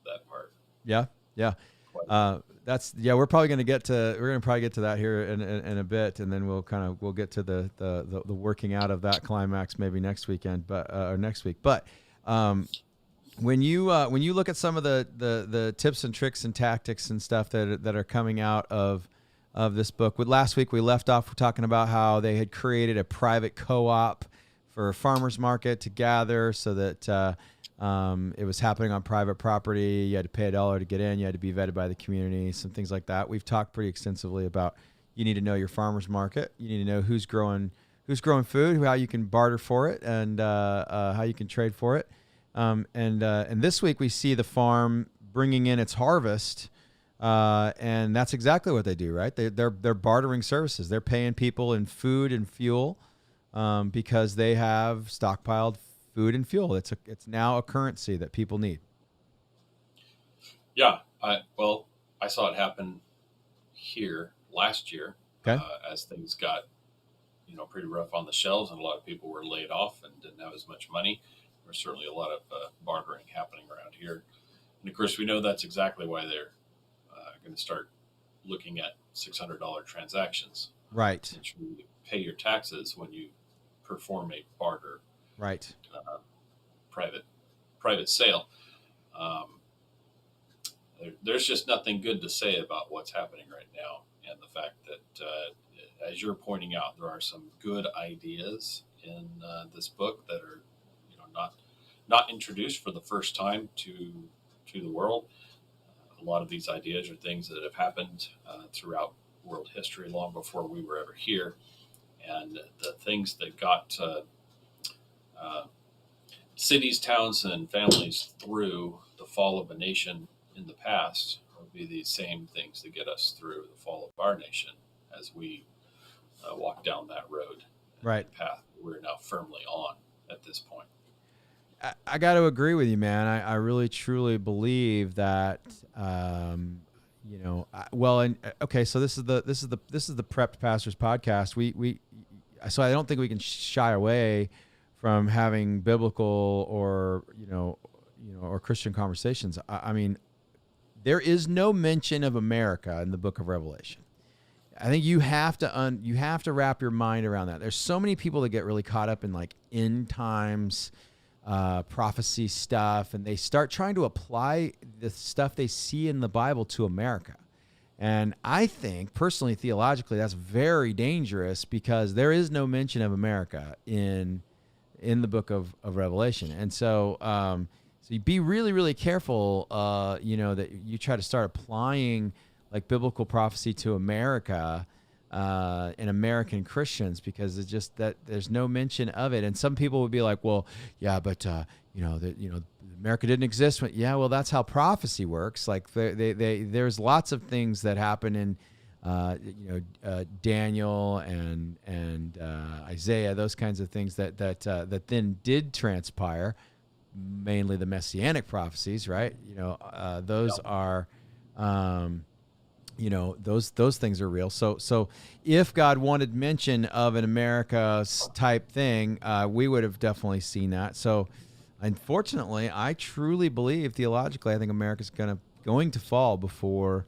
that part. Yeah. We're probably going to get to that here in a bit, and then we'll get to the working out of that climax maybe next weekend, or next week. But when you look at some of the tips and tricks and tactics and stuff that are coming out of this book, last week we left off talking about how they had created a private co-op for a farmers market to gather so that it was happening on private property. You had to pay $1 to get in. You had to be vetted by the community, some things like that. We've talked pretty extensively about you need to know your farmer's market. You need to know who's growing food, how you can barter for it, and how you can trade for it. And this week we see the farm bringing in its harvest, and that's exactly what they do, right? They're bartering services. They're paying people in food and fuel because they have stockpiled food and fuel. It's now a currency that people need. Yeah. I saw it happen here last year. Okay. As things got, pretty rough on the shelves and a lot of people were laid off and didn't have as much money. There's certainly a lot of bartering happening around here. And of course, we know that's exactly why they're going to start looking at $600 transactions. Right. You pay your taxes when you perform a barter, Right. Private sale. There's just nothing good to say about what's happening right now, and the fact that, as you're pointing out, there are some good ideas in this book that are, not introduced for the first time to the world. A lot of these ideas are things that have happened throughout world history long before we were ever here, and the things that got cities, towns, and families through the fall of a nation in the past will be the same things that get us through the fall of our nation as we walk down that road, right, path we're now firmly on at this point. I got to agree with you, man. I really truly believe that. Okay. So this is the Prepped Pastors podcast. So I don't think we can shy away from having biblical or Christian conversations. I mean, there is no mention of America in the book of Revelation. I think you have to wrap your mind around that. There's so many people that get really caught up in like end times prophecy stuff, and they start trying to apply the stuff they see in the Bible to America. And I think personally, theologically, that's very dangerous because there is no mention of America in the book of Revelation. And so, so you be really, really careful, that you try to start applying like biblical prophecy to America and American Christians, because it's just that there's no mention of it. And some people would be like, well, yeah, but America didn't exist. Yeah, well, that's how prophecy works. Like there's lots of things that happen in Daniel and Isaiah, those kinds of things that then did transpire, mainly the messianic prophecies, right? Those are, those things are real. So if God wanted mention of an America type thing, we would have definitely seen that. So unfortunately, I truly believe theologically, I think America's going to fall before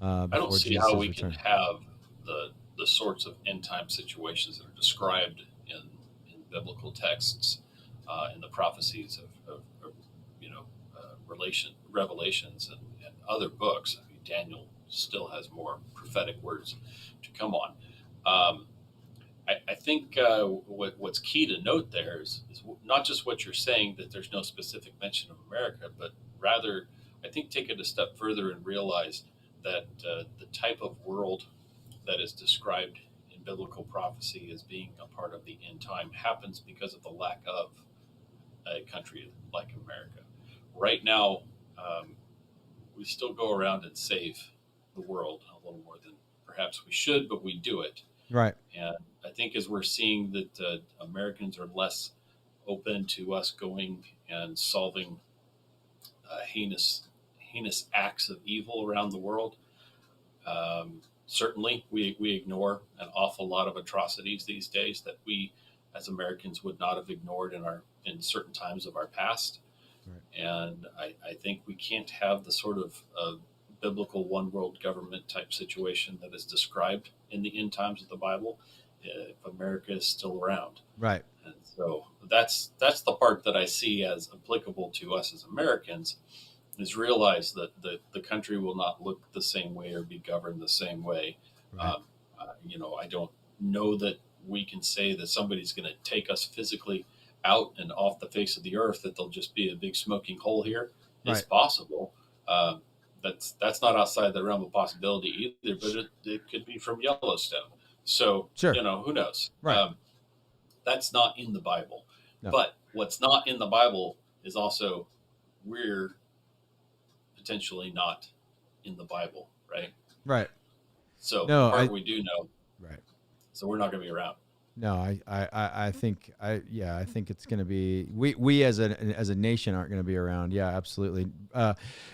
I don't see Jesus' how we return. can have the sorts of end time situations that are described in biblical texts, in the prophecies of Revelations and other books. I mean, Daniel still has more prophetic words to come on. I think what's key to note there is not just what you're saying, that there's no specific mention of America, but rather, I think, take it a step further and realize that the type of world that is described in biblical prophecy as being a part of the end time happens because of the lack of a country like America. Right now, we still go around and save the world a little more than perhaps we should, but we do it. Right. And I think as we're seeing that Americans are less open to us going and solving heinous acts of evil around the world, certainly we ignore an awful lot of atrocities these days that we as Americans would not have ignored in certain times of our past. Right. And I think we can't have the sort of biblical one world government type situation that is described in the end times of the Bible if America is still around. Right. And so that's the part that I see as applicable to us as Americans, is realize that the country will not look the same way or be governed the same way. Right. I don't know that we can say that somebody's going to take us physically out and off the face of the earth, that there'll just be a big smoking hole here. Right. It's possible. That's not outside the realm of possibility either, but it could be from Yellowstone. So, sure. Who knows? Right. That's not in the Bible. No. But what's not in the Bible is also we're potentially not in the Bible, right? Right. So we do know. Right. So we're not going to be around. No, I think it's going to be, we as a nation aren't going to be around. Yeah, absolutely.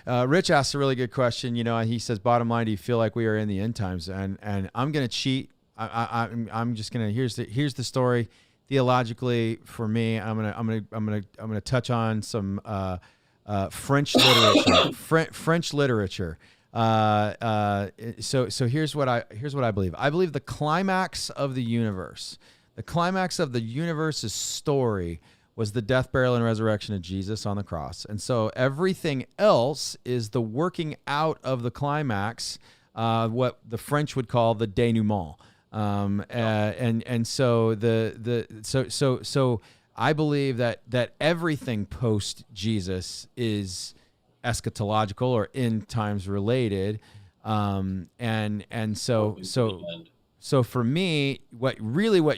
Rich asked a really good question. He says, bottom line, do you feel like we are in the end times? And I'm going to cheat. I'm just going to, here's the story theologically for me. I'm going to touch on some French literature. French literature. So here's what I believe. I believe the climax of the universe, story was the death, burial, and resurrection of Jesus on the cross. And so everything else is the working out of the climax, what the French would call the denouement. And so so I believe that everything post Jesus is eschatological or end times related. And so for me, what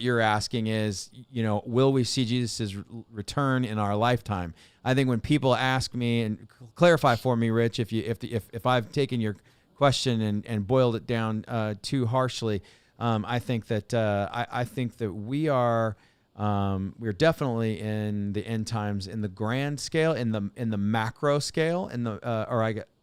you're asking is, will we see Jesus' return in our lifetime? I think when people ask me, and clarify for me, Rich, if I've taken your question and boiled it down too harshly, I think that we're definitely in the end times in the grand scale, in the macro scale,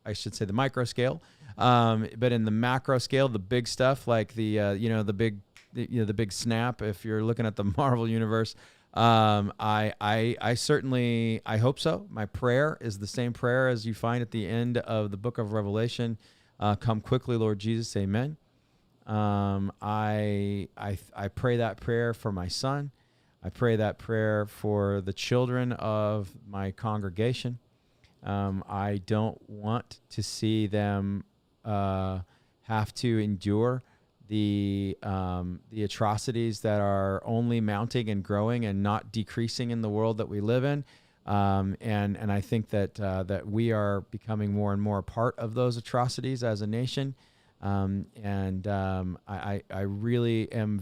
I should say the micro scale. But in the macro scale, the big stuff like the big snap. If you're looking at the Marvel universe, I certainly hope so. My prayer is the same prayer as you find at the end of the book of Revelation. Come quickly, Lord Jesus. Amen. I pray that prayer for my son. I pray that prayer for the children of my congregation. I don't want to see them have to endure the atrocities that are only mounting and growing and not decreasing in the world that we live in. And I think that we are becoming more and more a part of those atrocities as a nation. I really am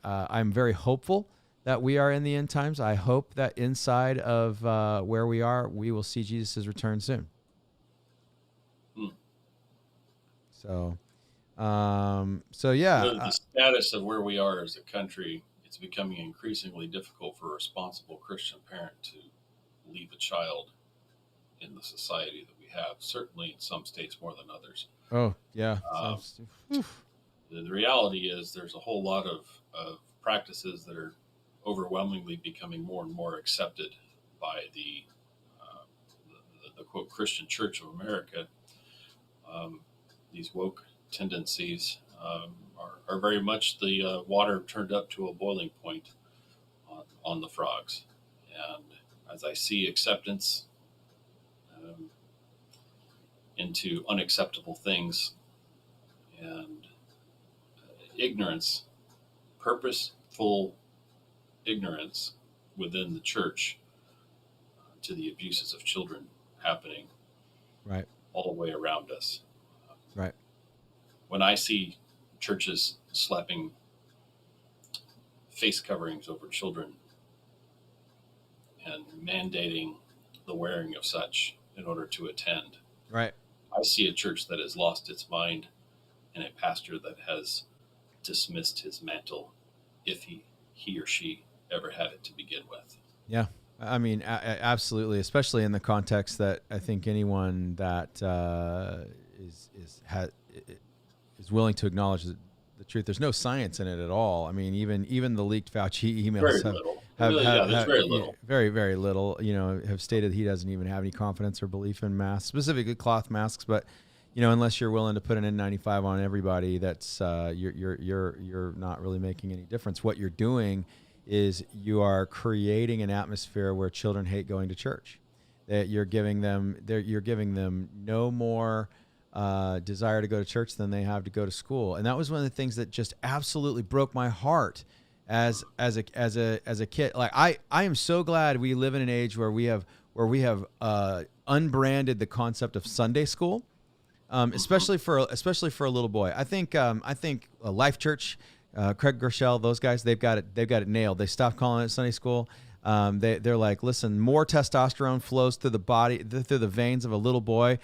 I'm very hopeful that we are in the end times. I hope that inside of where we are, we will see Jesus' return soon. So yeah. The status of where we are as a country, it's becoming increasingly difficult for a responsible Christian parent to leave a child in the society that we have, certainly in some states more than others. Oh, yeah. The reality is there's a whole lot of practices that are overwhelmingly becoming more and more accepted by the quote Christian Church of America. These woke tendencies are very much the water turned up to a boiling point on the frogs. And as I see acceptance into unacceptable things and ignorance, purposeful ignorance within the church to the abuses of children happening right all the way around us. Right. When I see churches slapping face coverings over children and mandating the wearing of such in order to attend, right, I see a church that has lost its mind and a pastor that has dismissed his mantle, if he or she ever had it to begin with. Yeah, I mean, absolutely, especially in the context that I think anyone that is willing to acknowledge the truth. There's no science in it at all. I mean, even the leaked Fauci emails there's very little. Very, very little. Have stated he doesn't even have any confidence or belief in masks, specifically cloth masks. But unless you're willing to put an N95 on everybody, that's you're not really making any difference. What you're doing is you are creating an atmosphere where children hate going to church. That you're giving them no more desire to go to church than they have to go to school. And that was one of the things that just absolutely broke my heart as a kid. Like I am so glad we live in an age where we have unbranded the concept of Sunday school, especially for a little boy. I think Life Church, Craig Gershell, those guys, they've got it nailed. They stopped calling it Sunday school. They're like, listen, more testosterone flows through the body, through the veins of a little boy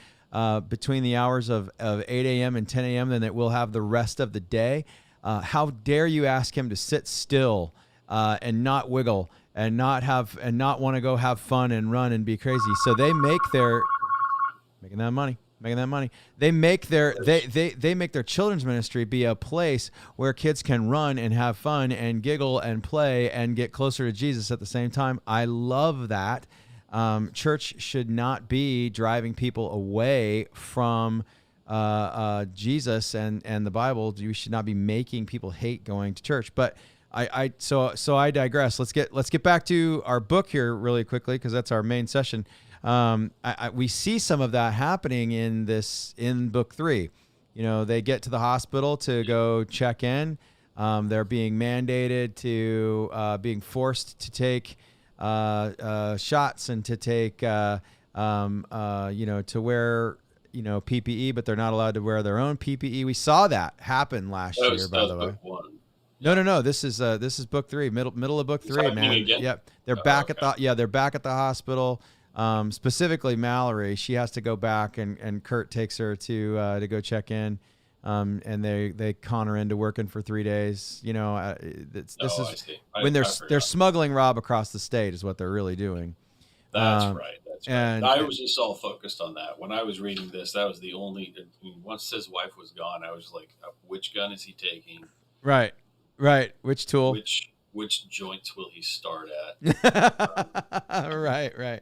between the hours of 8 a.m. and 10 a.m. than it will have the rest of the day. How dare you ask him to sit still and not wiggle and not want to go have fun and run and be crazy? So they make making that money. They make they make their children's ministry be a place where kids can run and have fun and giggle and play and get closer to Jesus at the same time. I love that. Church should not be driving people away from Jesus and the Bible. You should not be making people hate going to church. But so I digress. Let's get back to our book here really quickly, because that's our main session. We see some of that happening in book 3. They get to the hospital to go check in. They're being mandated to being forced to take shots and to take to wear PPE, but they're not allowed to wear their own PPE. We saw that happen last year, by the way. Book 1. No. This is book 3, middle of book 3, man. Again? Yep. They're back at the hospital. Specifically Mallory, she has to go back, and Kurt takes her to go check in. And they con her into working for 3 days. This is when they're smuggling Rob across the state is what they're really doing. That's right. And I was just all focused on that. When I was reading this, that was the only. Once his wife was gone, I was like, which gun is he taking? Right. Which tool? Which joints will he start at? Right.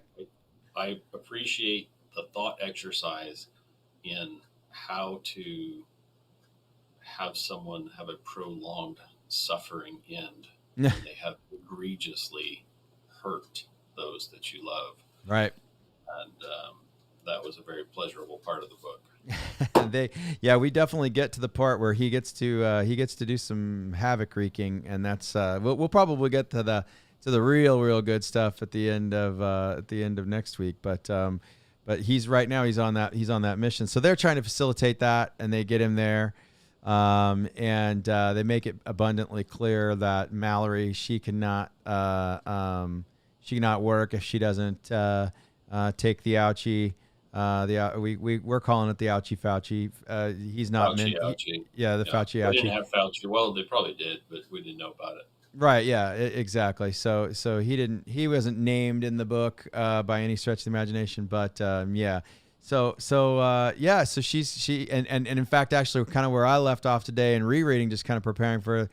I appreciate the thought exercise in how to have someone have a prolonged suffering end when they have egregiously hurt those that you love. Right. And that was a very pleasurable part of the book. We definitely get to the part where he gets to do some havoc wreaking, and that's we'll probably get to the real good stuff at the end of next week. But he's on that mission. So they're trying to facilitate that, and they get him there. And they make it abundantly clear that Mallory, she cannot work if she doesn't take the ouchie. We're calling it the ouchie Fauci. He's not Fauci, meant. Fauci. Fauci They ouchie. didn't have Fauci. Well, they probably did, but we didn't know about it. Right. Yeah. Exactly. So he wasn't named in the book by any stretch of the imagination, but yeah. So she in fact, actually, kind of where I left off today and rereading, just kind of preparing for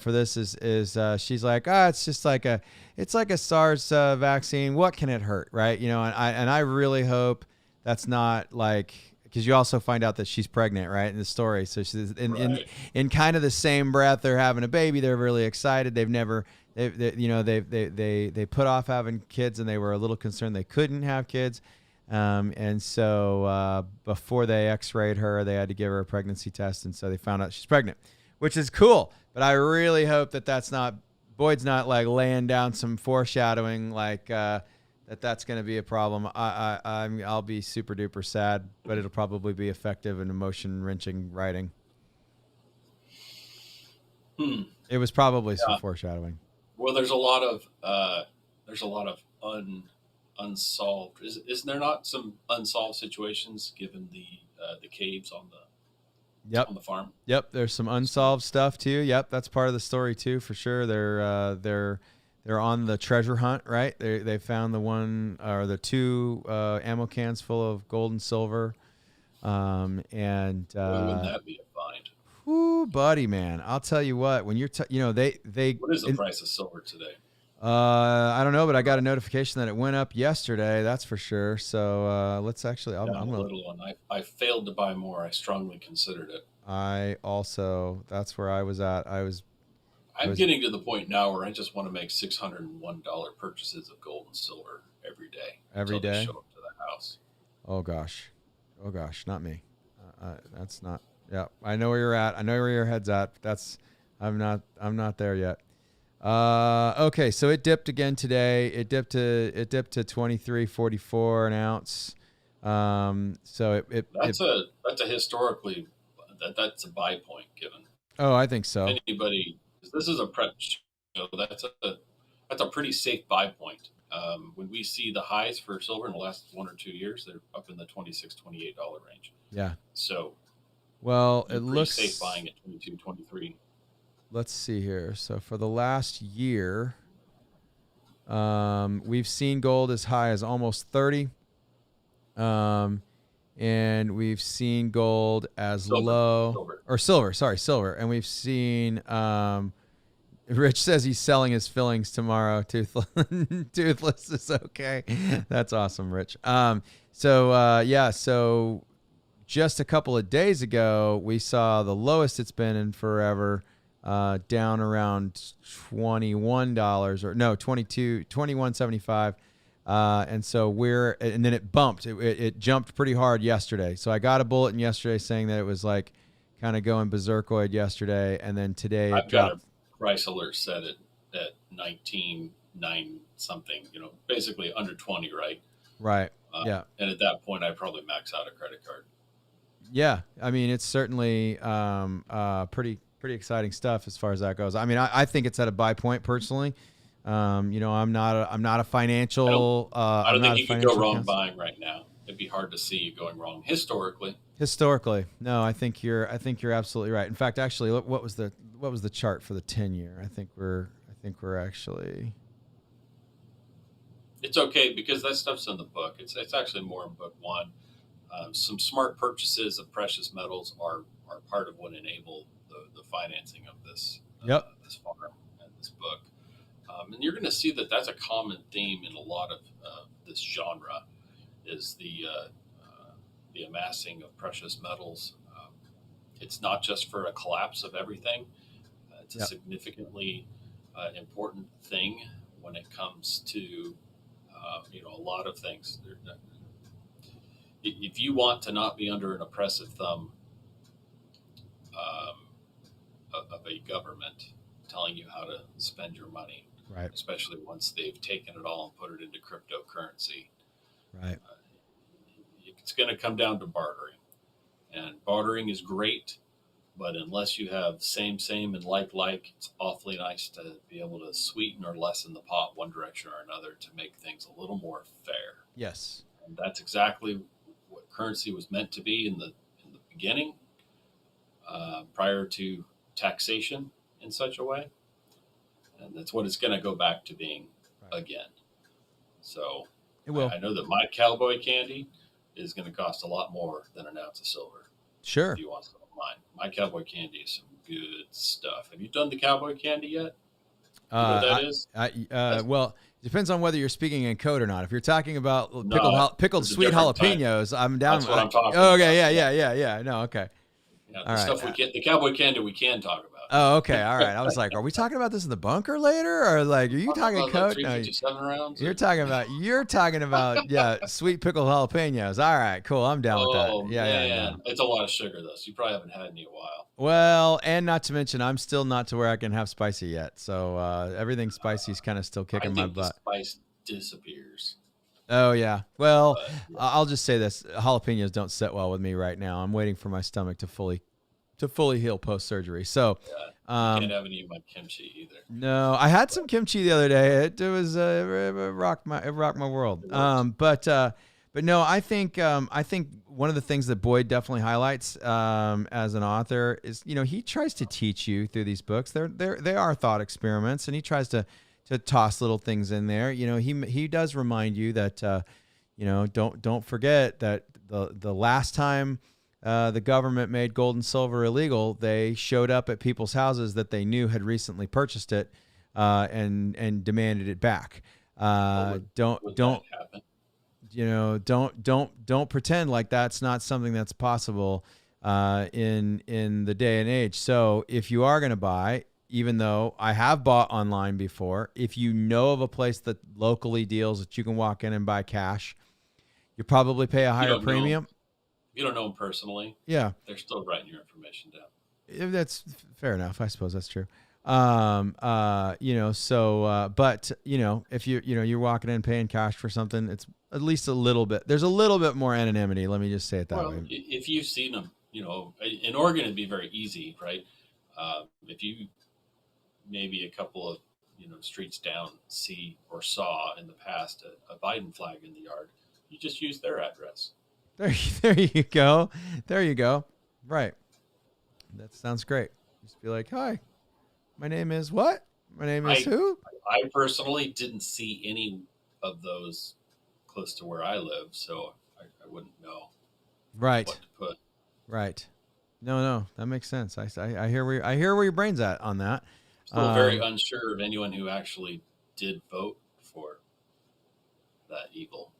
this is she's like, it's like a SARS vaccine. What can it hurt, right? And I really hope that's not like, because you also find out that she's pregnant, right, in the story. So she's in kind of the same breath they're having a baby. They're really excited. They put off having kids, and they were a little concerned they couldn't have kids. And so before they x-rayed her, they had to give her a pregnancy test. And so they found out she's pregnant, which is cool. But I really hope that Boyd's not like laying down some foreshadowing, like that's going to be a problem. I'll be super duper sad, but it'll probably be effective and emotion wrenching writing. It was probably some foreshadowing. Well, there's a lot of unsolved. Is there not some unsolved situations given the caves on the farm? Yep, there's some unsolved stuff too. Yep, that's part of the story too, for sure. They're on the treasure hunt, right? They found the one or the 2 ammo cans full of gold and silver, and wouldn't that be a find? Whoo, buddy, man! I'll tell you what. When you're, they. What is the price of silver today? I don't know, but I got a notification that it went up yesterday. That's for sure. So let's actually. I'm a little one. I failed to buy more. I strongly considered it. I also. That's where I was at. I'm getting to the point now where I just want to make $601 purchases of gold and silver every day. Every day. They show up to the house. Oh gosh, not me. That's not. Yeah, I know where you're at. I know where your head's at. I'm not there yet. Okay, so it dipped again today. It dipped to $23.44 an ounce. So that's a historically that's a buy point given. Oh, I think so. This is a prep show. That's a pretty safe buy point. When we see the highs for silver in the last 1 or 2 years, they're up in the $26, $28 range. Yeah. So, well, it looks safe buying at 22, 23. Let's see here. So for the last year, we've seen gold as high as almost 30. And we've seen gold as silver. And we've seen, Rich says he's selling his fillings tomorrow. Toothless is okay. That's awesome, Rich. So just a couple of days ago, we saw the lowest it's been in forever, down around $21 or no, 21.75. And so and then it bumped. It jumped pretty hard yesterday. So I got a bulletin yesterday saying that it was like kind of going berserkoid yesterday. And then today I've got a price alert set at 19.9 something, basically under 20, right? Right. Yeah. And at that point, I probably max out a credit card. Yeah. I mean, it's certainly pretty exciting stuff as far as that goes. I mean, I think it's at a buy point personally. I'm not a financial. I don't think you could go wrong buying right now. It'd be hard to see you going wrong historically. No, I think you're absolutely right. In fact, actually, look, what was the chart for the 10-year? I think we're actually. It's okay because that stuff's in the book. It's actually more in book one. Some smart purchases of precious metals are part of what enable the financing of this this farm and this book. And you're going to see that that's a common theme in a lot of this genre, is the amassing of precious metals. It's not just for a collapse of everything. It's a significantly important thing when it comes to a lot of things. If you want to not be under an oppressive thumb of a government telling you how to spend your money, right, especially once they've taken it all and put it into cryptocurrency, right, it's going to come down to bartering. And bartering is great, but unless you have same and like, it's awfully nice to be able to sweeten or lessen the pot one direction or another to make things a little more fair. Yes. And that's exactly what currency was meant to be in the beginning, prior to taxation in such a way. And that's what it's going to go back to being again. So it will. I know that my cowboy candy is going to cost a lot more than an ounce of silver. Sure. If you want some of mine. My cowboy candy is some good stuff. Have you done the cowboy candy yet? You know what that is? Well, it depends on whether you're speaking in code or not. If you're talking about pickled sweet jalapenos, I'm down. That's what I'm talking about. Okay, yeah. No, okay. Yeah, the cowboy candy we can talk about. Oh, okay, all right. I was like, are we talking about this in the bunker later, or like, are you talking code? No, rounds. You're talking about sweet pickled jalapenos. All right, cool. I'm down with that. Yeah. It's a lot of sugar though, so you probably haven't had any in a while. Well, and not to mention, I'm still not to where I can have spicy yet. So everything spicy is kind of still kicking my butt. The spice disappears. Oh yeah. Well, I'll just say this: jalapenos don't sit well with me right now. I'm waiting for my stomach to fully heal post surgery. So you can't have any of my kimchi either. No, I had some kimchi the other day. It was it rocked my world. But no, I think one of the things that Boyd definitely highlights as an author is, he tries to teach you through these books. They are thought experiments, and he tries to toss little things in there. He does remind you that don't forget that the last time the government made gold and silver illegal, they showed up at people's houses that they knew had recently purchased it and demanded it back. Don't pretend like that's not something that's possible in the day and age. So if you are going to buy, even though I have bought online before, if you know of a place that locally deals that you can walk in and buy cash, you probably pay a higher premium. You don't know them personally. Yeah. They're still writing your information down. That's fair enough. I suppose that's true. But if you're walking in paying cash for something, it's at least a little bit, there's a little bit more anonymity. Let me just say it that way. If you've seen them, in Oregon, it'd be very easy, right? If you maybe a couple of, streets down see or saw in the past a Biden flag in the yard, you just use their address. There you go. Right. That sounds great. Just be like, hi, my name is what? My name is who? I personally didn't see any of those close to where I live, so I wouldn't know what to put. Right. No, that makes sense. I hear where your brain's at on that. Still very unsure of anyone who actually did vote for that evil.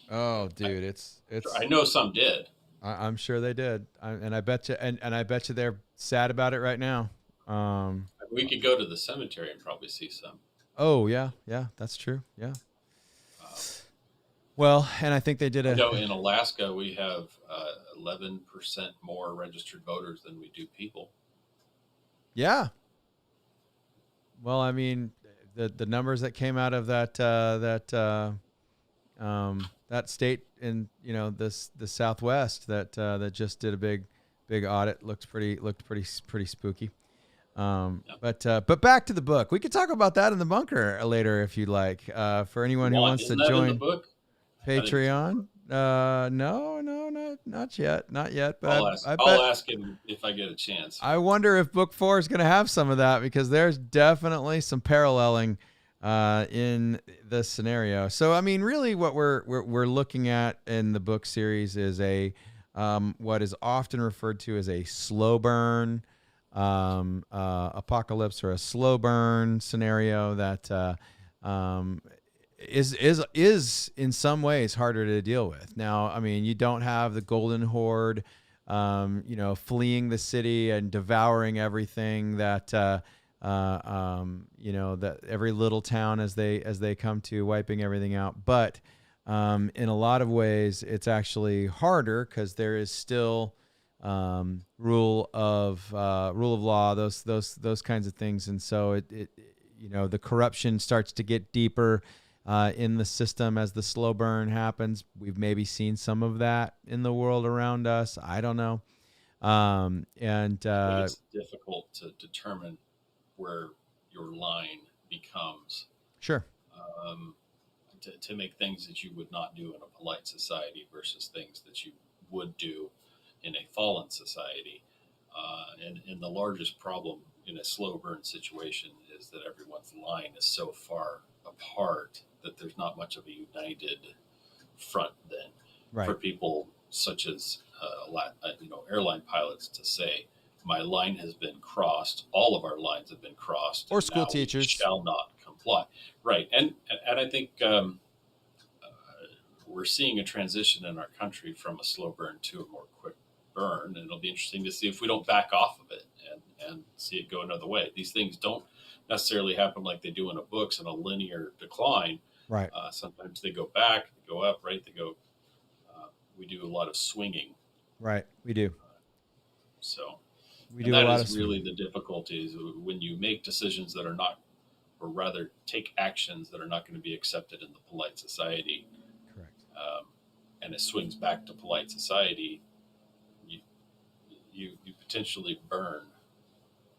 Oh, dude, it's. I know some did. I'm sure they did. And I bet you, and I bet you they're sad about it right now. We could go to the cemetery and probably see some. Oh yeah, yeah, that's true. Yeah. Um, Well, and I think they did I a. know in Alaska we have 11% more registered voters than we do people. Yeah. Well, I mean, the numbers that came out of that state in the Southwest that just did a big audit looked pretty spooky. Yeah. But back to the book. We could talk about that in the bunker later if you'd like. For anyone who wants to Isn't that in the join book? I think it's in the Patreon. book. No, not yet, not yet. But I I'll bet. ask him if I get a chance. I wonder if book 4 is going to have some of that, because there's definitely some paralleling in this scenario. So, I mean, really, what we're looking at in the book series is what is often referred to as a slow burn apocalypse, or a slow burn scenario that is in some ways harder to deal with. Now, I mean, you don't have the Golden Horde, fleeing the city and devouring everything that that every little town as they come to, wiping everything out. But in a lot of ways, it's actually harder because there is still rule of law, those kinds of things, and so the corruption starts to get deeper in the system as the slow burn happens. We've maybe seen some of that in the world around us. I don't know. I think it's difficult to determine where your line becomes. Sure. Um, to make things that you would not do in a polite society versus things that you would do in a fallen society. And the largest problem in a slow burn situation is that everyone's line is so far apart that there's not much of a united front then Right. for people such as airline pilots to say, my line has been crossed. All of our lines have been crossed. Or school teachers. Shall not comply. Right. And I think we're seeing a transition in our country from a slow burn to a more quick burn. And it'll be interesting to see if we don't back off of it and see it go another way. These things don't necessarily happen like they do in the books in a linear decline. Right. Sometimes they go back, they go up, right? We do a lot of swinging. Right. We do. So we do a lot of really the difficulty is when you make decisions that are not, or rather take actions that are not going to be accepted in the polite society. Correct. And it swings back to polite society. You potentially burn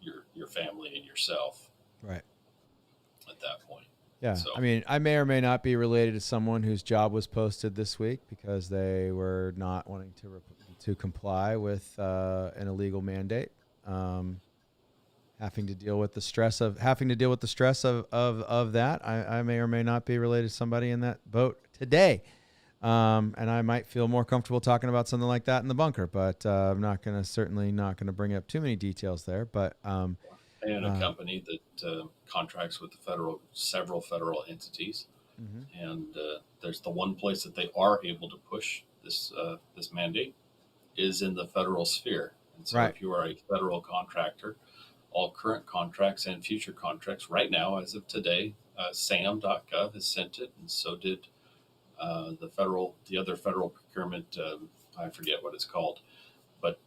your family and yourself. Right. At that point. Yeah. So, I mean, I may or may not be related to someone whose job was posted this week because they were not wanting to comply with an illegal mandate. Having to deal with the stress of that. I may or may not be related to somebody in that boat today. And I might feel more comfortable talking about something like that in the bunker, but I'm certainly not going to bring up too many details there. But and a company that contracts with several federal entities, mm-hmm. and there's the one place that they are able to push this mandate is in the federal sphere. And so, right. If you are a federal contractor, all current contracts and future contracts right now, as of today, SAM.gov has sent it, and so did the other federal procurement. I forget what it's called, but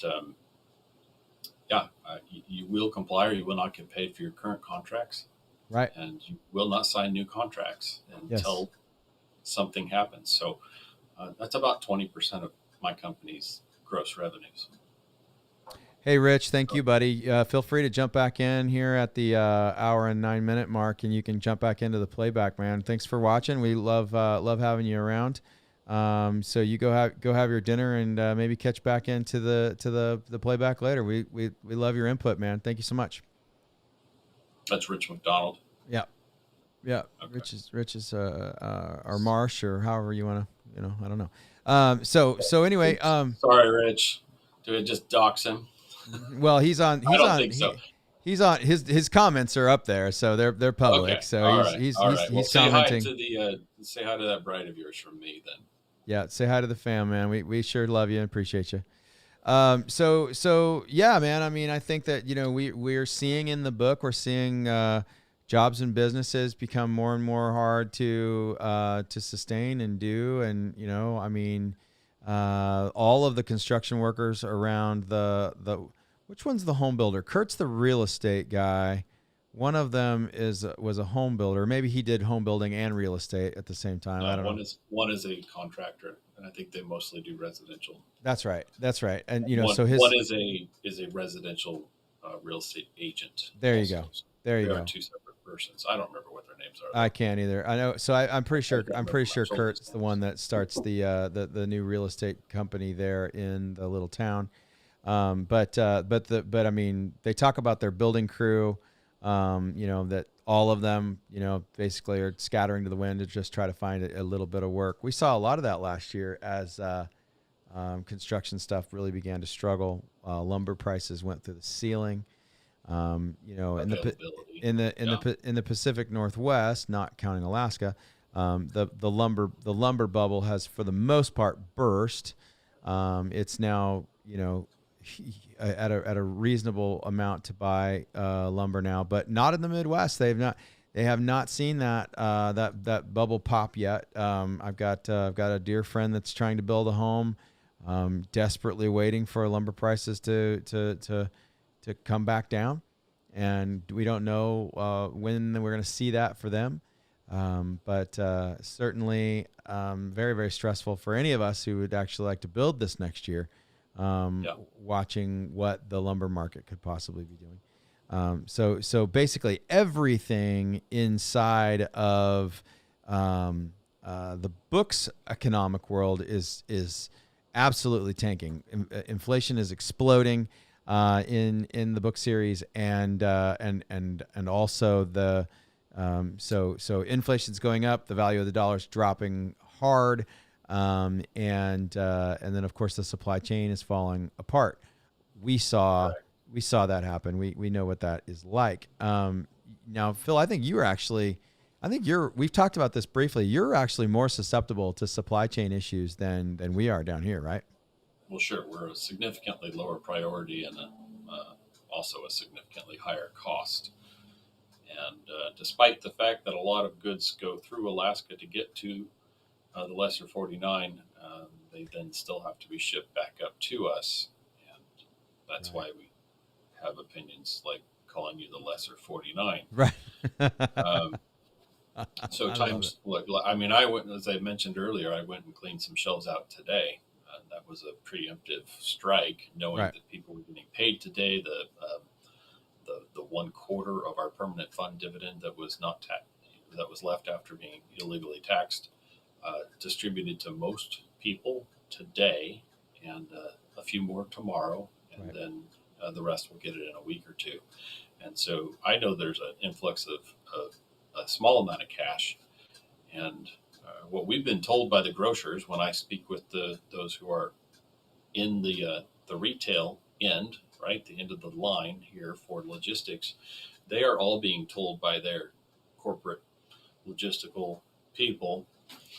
you will comply or you will not get paid for your current contracts. Right. And you will not sign new contracts until something happens. So that's about 20% of my company's gross revenues. Hey, Rich, thank you, buddy. Feel free to jump back in here at the hour and 9 minute mark, and you can jump back into the playback, man. Thanks for watching. We love having you around. So you go have your dinner and maybe catch back into the playback later. We love your input, man. Thank you so much. That's Rich McDonald. Yeah. Okay. Rich is or Marsh, or however you want to, I don't know. So anyway, sorry, Rich. Do we just dox him? Well, he's on. I don't think so. He's on. His comments are up there, so they're public. Okay. So he's commenting. commenting. Say hi to that bride of yours from me, then. Yeah. Say hi to the fam, man. We sure love you and appreciate you. So yeah, man. I mean, I think that we're seeing in the book, we're seeing jobs and businesses become more and more hard to sustain and do, and I mean, all of the construction workers around the which one's the home builder? Kurt's the real estate guy. One of them was a home builder. Maybe he did home building and real estate at the same time. I don't know. One is a contractor, and I think they mostly do residential. That's right. That's right. And One so one is a residential real estate agent. there you Also. go. There you They go. are two separate persons. I don't remember what their names are. I can't either. I know. So I'm pretty sure. I'm pretty sure Shoulders Kurt's the one that starts the new real estate company there in the little town. But I mean, they talk about their building crew. That all of them, basically are scattering to the wind to just try to find a little bit of work. We saw a lot of that last year as construction stuff really began to struggle. Lumber prices went through the ceiling. In the Pacific Northwest, not counting Alaska, the lumber bubble has for the most part burst. It's now at a reasonable amount to buy lumber now, but not in the Midwest. They have not seen that bubble pop yet. I've got a dear friend that's trying to build a home, desperately waiting for lumber prices to come back down, and we don't know when we're going to see that for them. But certainly very, very stressful for any of us who would actually like to build this next year. Watching what the lumber market could possibly be doing. So basically everything inside of the book's economic world is absolutely tanking. Inflation is exploding in the book series, and also the so inflation's going up, the value of the dollar's dropping hard. And then of course the supply chain is falling apart. We saw that happen. We know what that is like. Now, Phil, we've talked about this briefly. You're actually more susceptible to supply chain issues than we are down here, right? Well, sure. We're a significantly lower priority and also a significantly higher cost. And despite the fact that a lot of goods go through Alaska to get to the Lesser 49, they then still have to be shipped back up to us. And that's why we have opinions like calling you the Lesser 49. Right. So times, look, I mean, as I mentioned earlier, I went and cleaned some shelves out today. That was a preemptive strike, knowing that people were getting paid today. The 1/4 of our permanent fund dividend that was that was left after being illegally taxed, distributed to most people today, and a few more tomorrow, and then the rest will get it in a week or two. And so I know there's an influx of a small amount of cash, and what we've been told by the grocers when I speak with those who are in the retail end, right, the end of the line here for logistics, they are all being told by their corporate logistical people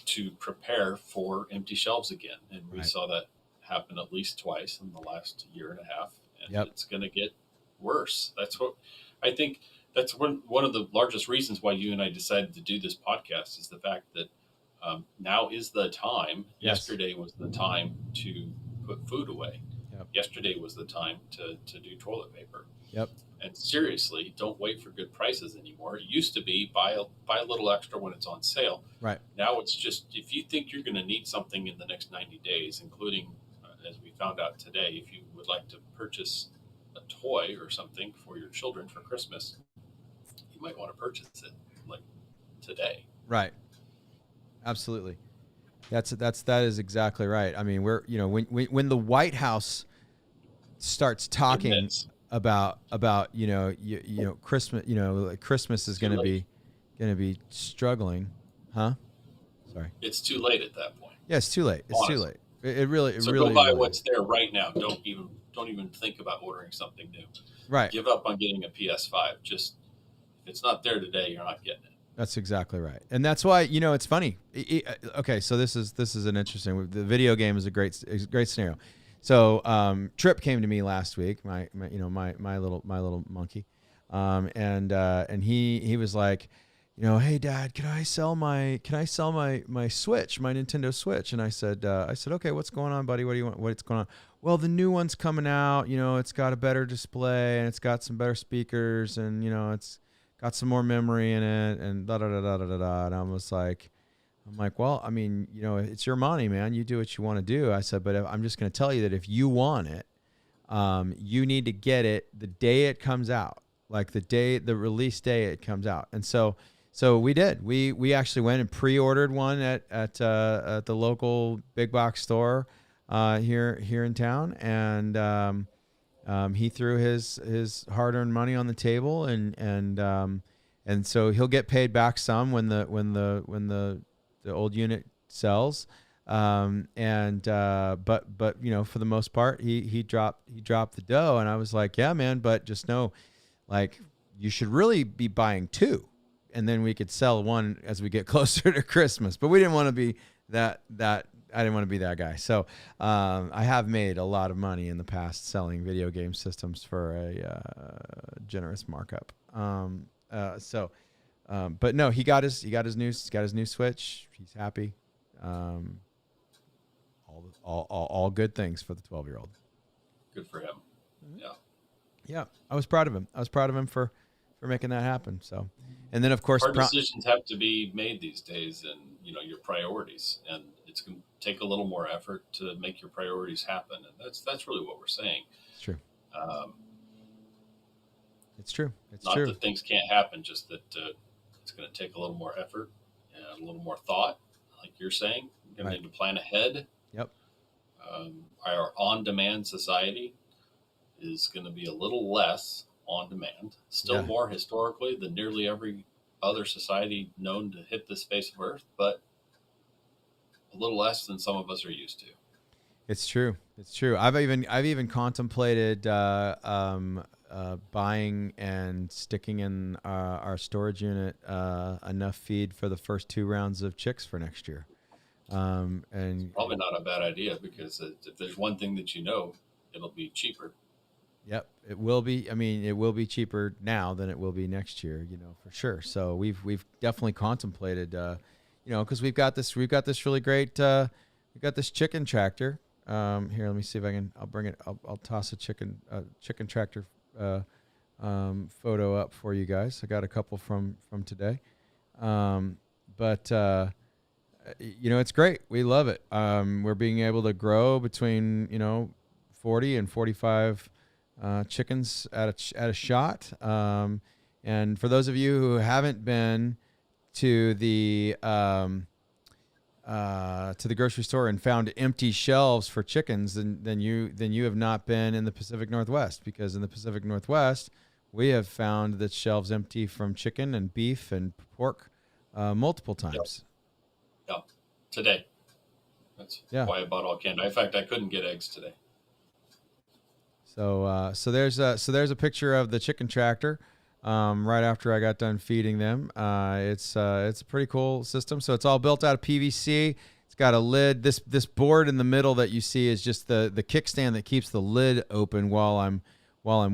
to prepare for empty shelves again. And we saw that happen at least twice in the last year and a half, and it's going to get worse. That's what I think. That's one of the largest reasons why you and I decided to do this podcast, is the fact that now is the time. Yesterday was the time to put food away. Yesterday was the time to do toilet paper. And seriously, don't wait for good prices anymore. It used to be buy a little extra when it's on sale. Right. Now it's just, if you think you're going to need something in the next 90 days, including, as we found out today, if you would like to purchase a toy or something for your children for Christmas, you might want to purchase it like today. Right. Absolutely. That is exactly right. I mean, when the White House starts talking about Christmas, like Christmas is going to be struggling, huh? Sorry. It's too late at that point. Yeah, it's too late. It's too late. It really go buy what's there right now. Don't even think about ordering something new. Right. Give up on getting a PS5. Just, if it's not there today, you're not getting it. That's exactly right, and that's why it's funny. Okay, so this is an interesting. The video game is a great scenario. So Trip came to me last week, my little monkey, and he was like, hey Dad, can I sell my Switch, my Nintendo Switch? And I said okay, what's going on, buddy? What do you want? What's going on? Well, the new one's coming out. It's got a better display and it's got some better speakers and it's got some more memory in it, and da da da da da da. And I'm like, well, I mean, it's your money, man. You do what you want to do. I said, but I'm just going to tell you that if you want it, you need to get it the day it comes out, like the release day it comes out. And so we did. We actually went and pre-ordered one at the local big box store here in town, and he threw his hard-earned money on the table, and so he'll get paid back some when the old unit sells, but for the most part he dropped the dough, and I was like, yeah, man, but just know, like, you should really be buying two, and then we could sell one as we get closer to Christmas. But we didn't want to be that. I didn't want to be that guy. So I have made a lot of money in the past selling video game systems for a generous markup. But no, he got his new Switch. He's happy. All good things for the 12-year-old. Good for him. Yeah. Yeah, I was proud of him. For making that happen. So, and then of course, hard decisions have to be made these days, and your priorities, and it's going to take a little more effort to make your priorities happen, and that's really what we're saying. It's true. It's true. It's not true. That things can't happen, just that it's going to take a little more effort and a little more thought, like you're saying. You're going to need to plan ahead. Yep. Our on-demand society is going to be a little less on demand, still more historically than nearly every other society known to hit this face of Earth, but a little less than some of us are used to. It's true. It's true. I've even contemplated buying and sticking in our storage unit enough feed for the first 2 rounds of chicks for next year. And it's probably not a bad idea, because if there's one thing that it'll be cheaper. Yep, it will be. I mean, it will be cheaper now than it will be next year, for sure. So we've definitely contemplated, because we've got this really great, we've got this chicken tractor. Here, let me see if I can. I'll bring it. I'll toss a chicken tractor photo up for you guys. I got a couple from today, but it's great. We love it. We're being able to grow between 40 and 45. Chickens at a shot. And for those of you who haven't been to the grocery store and found empty shelves for chickens, then you have not been in the Pacific Northwest, because in the Pacific Northwest we have found that shelves empty from chicken and beef and pork multiple times. Yeah, today. That's why I bought all canned. In fact, I couldn't get eggs today. So there's a picture of the chicken tractor right after I got done feeding them. It's a pretty cool system. So it's all built out of PVC. It's got a lid. This board in the middle that you see is just the kickstand that keeps the lid open while I'm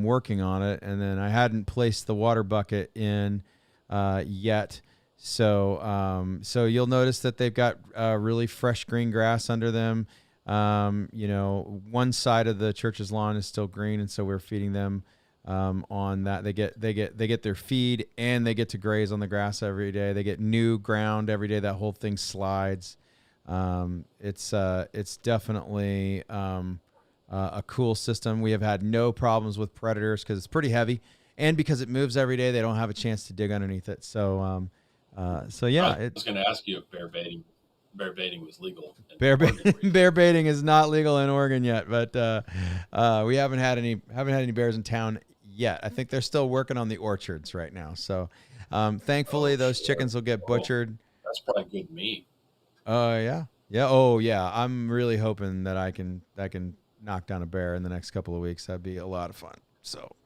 working on it. And then I hadn't placed the water bucket in yet. So you'll notice that they've got really fresh green grass under them. One side of the church's lawn is still green, and so we're feeding them on that. They get their feed, and they get to graze on the grass every day. They get new ground every day. That whole thing slides. It's definitely a cool system. We have had no problems with predators because it's pretty heavy, and because it moves every day, they don't have a chance to dig underneath it. So yeah. I was going to ask you if bear baiting was legal. Bear baiting is not legal in Oregon yet, but we haven't had any bears in town yet. I think they're still working on the orchards right now. So thankfully, those chickens will get butchered. That's probably good meat. Yeah. Oh yeah. I'm really hoping that I can knock down a bear in the next couple of weeks. That'd be a lot of fun. So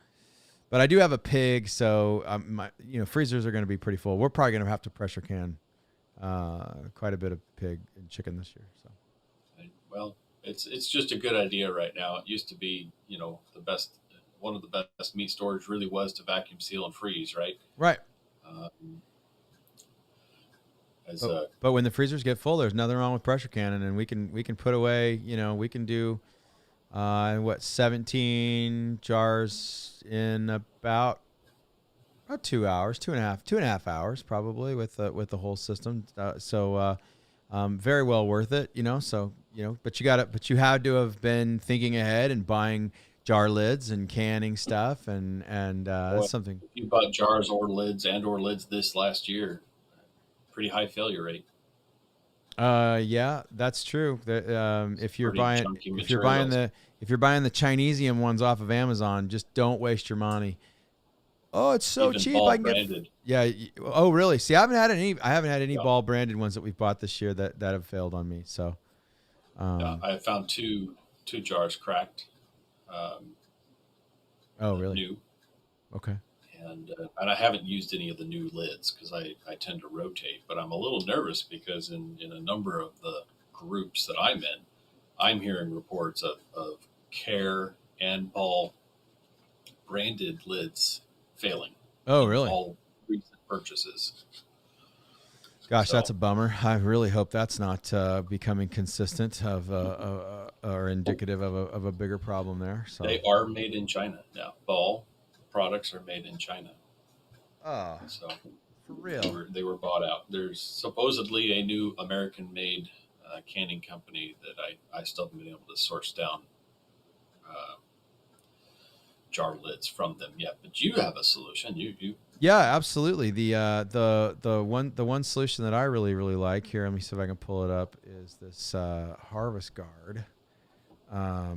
But I do have a pig, so my freezers are going to be pretty full. We're probably going to have to pressure can quite a bit of pig and chicken this year. So Well, it's just a good idea right now. It used to be, the best. One of the best meat storage really was to vacuum seal and freeze, right? right. Um, as But when the freezers get full, there's nothing wrong with pressure canning, and we can put away. We can do 17 jars in about 2 hours, 2.5 hours probably with the whole system. Very well worth it. But you had to have been thinking ahead and buying jar lids and canning stuff, and that's something. if you bought jars or lids this last year, pretty high failure rate. Yeah, that's true. If you're Pretty buying chunky if you're buying materials. the Chinesium ones off of Amazon, just don't waste your money. Oh, it's so Even cheap. ball I can branded. get. Yeah. Oh, really? See, I haven't had any Yeah. ball branded ones that we've bought this year that have failed on me. So, I found two jars cracked, oh, really? new, Okay. and I haven't used any of the new lids because I tend to rotate. But I'm a little nervous because in a number of the groups that I'm in, I'm hearing reports of Care and Ball branded lids failing. Oh, In really? all recent purchases. Gosh, So that's a bummer. I really hope that's not becoming consistent or indicative of a bigger problem there. So they are made in China now. Ball products are made in China. Oh, So for real? they were bought out. There's supposedly a new American-made canning company that I still haven't been able to source down uh, jar lids from them yet. But you have a solution. You Yeah, absolutely. The one solution that I really like here. Let me see if I can pull it up. Is this Harvest Guard? I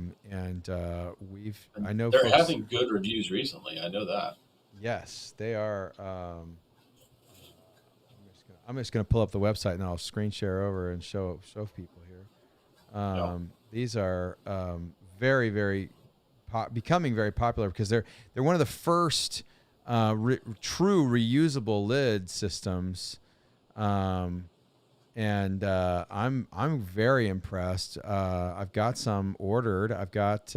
know they're folks. having good reviews recently. I know that. Yes, they are. I'm just gonna pull up the website and I'll screen share over and show people here. No. These are very becoming very popular because they're one of the first true reusable lid systems, and I'm very impressed. I've got some ordered. I've got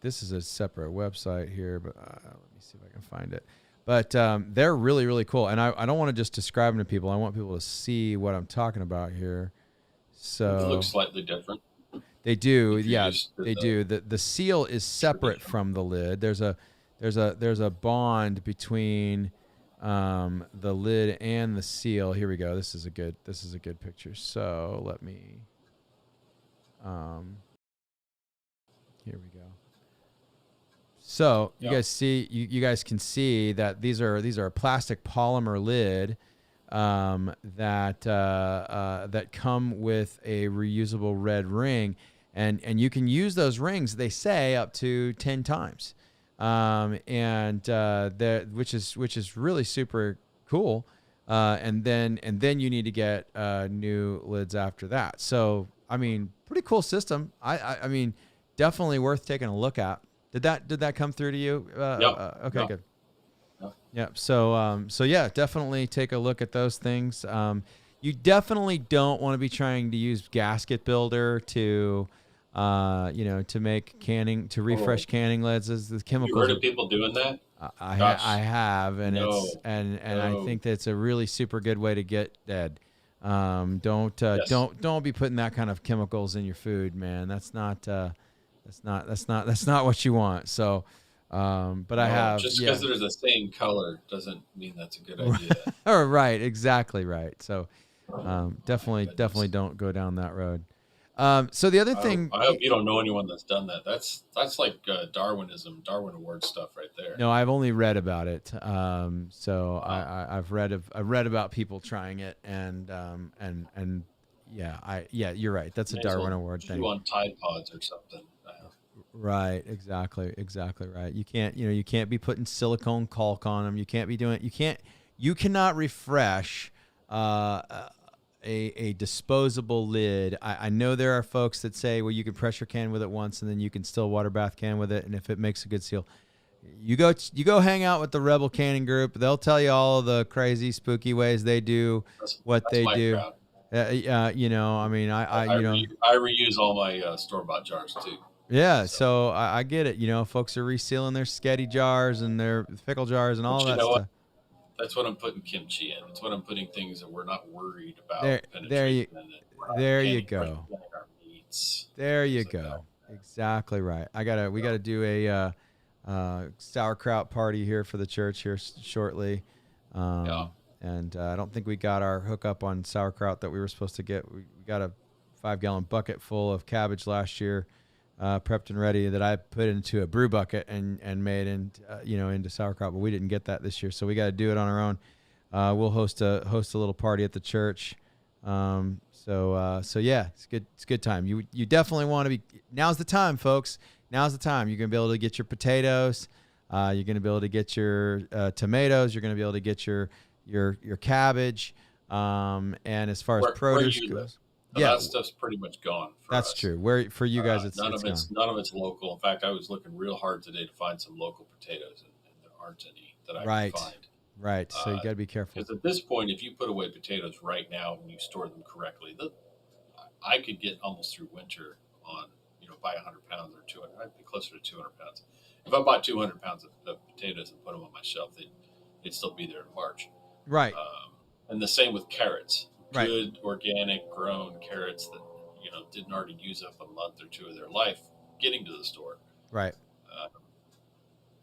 this is a separate website here, but let me see if I can find it. But they're really cool, and I don't want to just describe them to people. I want people to see what I'm talking about here. So It looks slightly different. they do, If you're yeah, used to they do. The seal is separate from the lid. There's a bond between the lid and the seal. Here we go. This is a good picture. So let me here we go. So you guys see, you guys can see that these are a plastic polymer lid that come with a reusable red ring, and you can use those rings, they say, up to 10 times, which is really super cool. And then you need to get new lids after that. So I mean, pretty cool system. I mean, definitely worth taking a look at. Did that come through to you? Okay, good. Yeah. So yeah, definitely take a look at those things. You definitely don't want to be trying to use gasket builder to make canning, to refresh canning lids. As the chemicals. You heard of people doing that? I have, and I think that's a really super good way to get dead. Don't be putting that kind of chemicals in your food, man. That's not what you want. So, but I have just because they're the same color doesn't mean that's a good idea. Right, exactly right. So, definitely don't go down that road. So the other thing, I hope you don't know anyone that's done that. That's like Darwin Award stuff right there. No, I've only read about it. I've read about people trying it, and you're right. That's a Darwin Award thing. On Tide Pods or something. Right, exactly right. You can't be putting silicone caulk on them. You cannot refresh a disposable lid. I know there are folks that say, well, you can pressure can with it once and then you can still water bath can with it, and if it makes a good seal. You go hang out with the Rebel Canning group. They'll tell you all the crazy, spooky ways they do what That's they my do. crowd. I mean, I reuse all my store-bought jars too. yeah. So I get it. Folks are resealing their sketty jars and their pickle jars and all But you that know what? stuff. That's what I'm putting kimchi in. It's what I'm putting things that we're not worried about There you, penetration in it. We're not there you canning go. our meats. There you Things like that. go. Exactly right. We gotta do a sauerkraut party here for the church here shortly. Yeah. And I don't think we got our hookup on sauerkraut that we were supposed to get. We got a 5-gallon bucket full of cabbage last year, prepped and ready, that I put into a brew bucket and made into sauerkraut, but we didn't get that this year, so we got to do it on our own. We'll host a little party at the church. So yeah, it's good. It's a good time. You definitely want to be. Now's the time, folks. Now's the time. You're gonna be able to get your potatoes. You're gonna be able to get your tomatoes. You're gonna be able to get your cabbage. And as far as produce goes, that stuff's pretty much gone. That's us. True. Where for you guys, none of it's local. In fact, I was looking real hard today to find some local potatoes, and there aren't any that I can find. Right. So you got to be careful. Because at this point, if you put away potatoes right now and you store them correctly, I could get almost through winter on, buy 100 pounds or 200. I'd be closer to 200 pounds. If I bought 200 pounds of potatoes and put them on my shelf, they'd still be there in March. Right. And the same with carrots. Right. Good, organic, grown carrots that, didn't already use up a month or two of their life getting to the store. Right.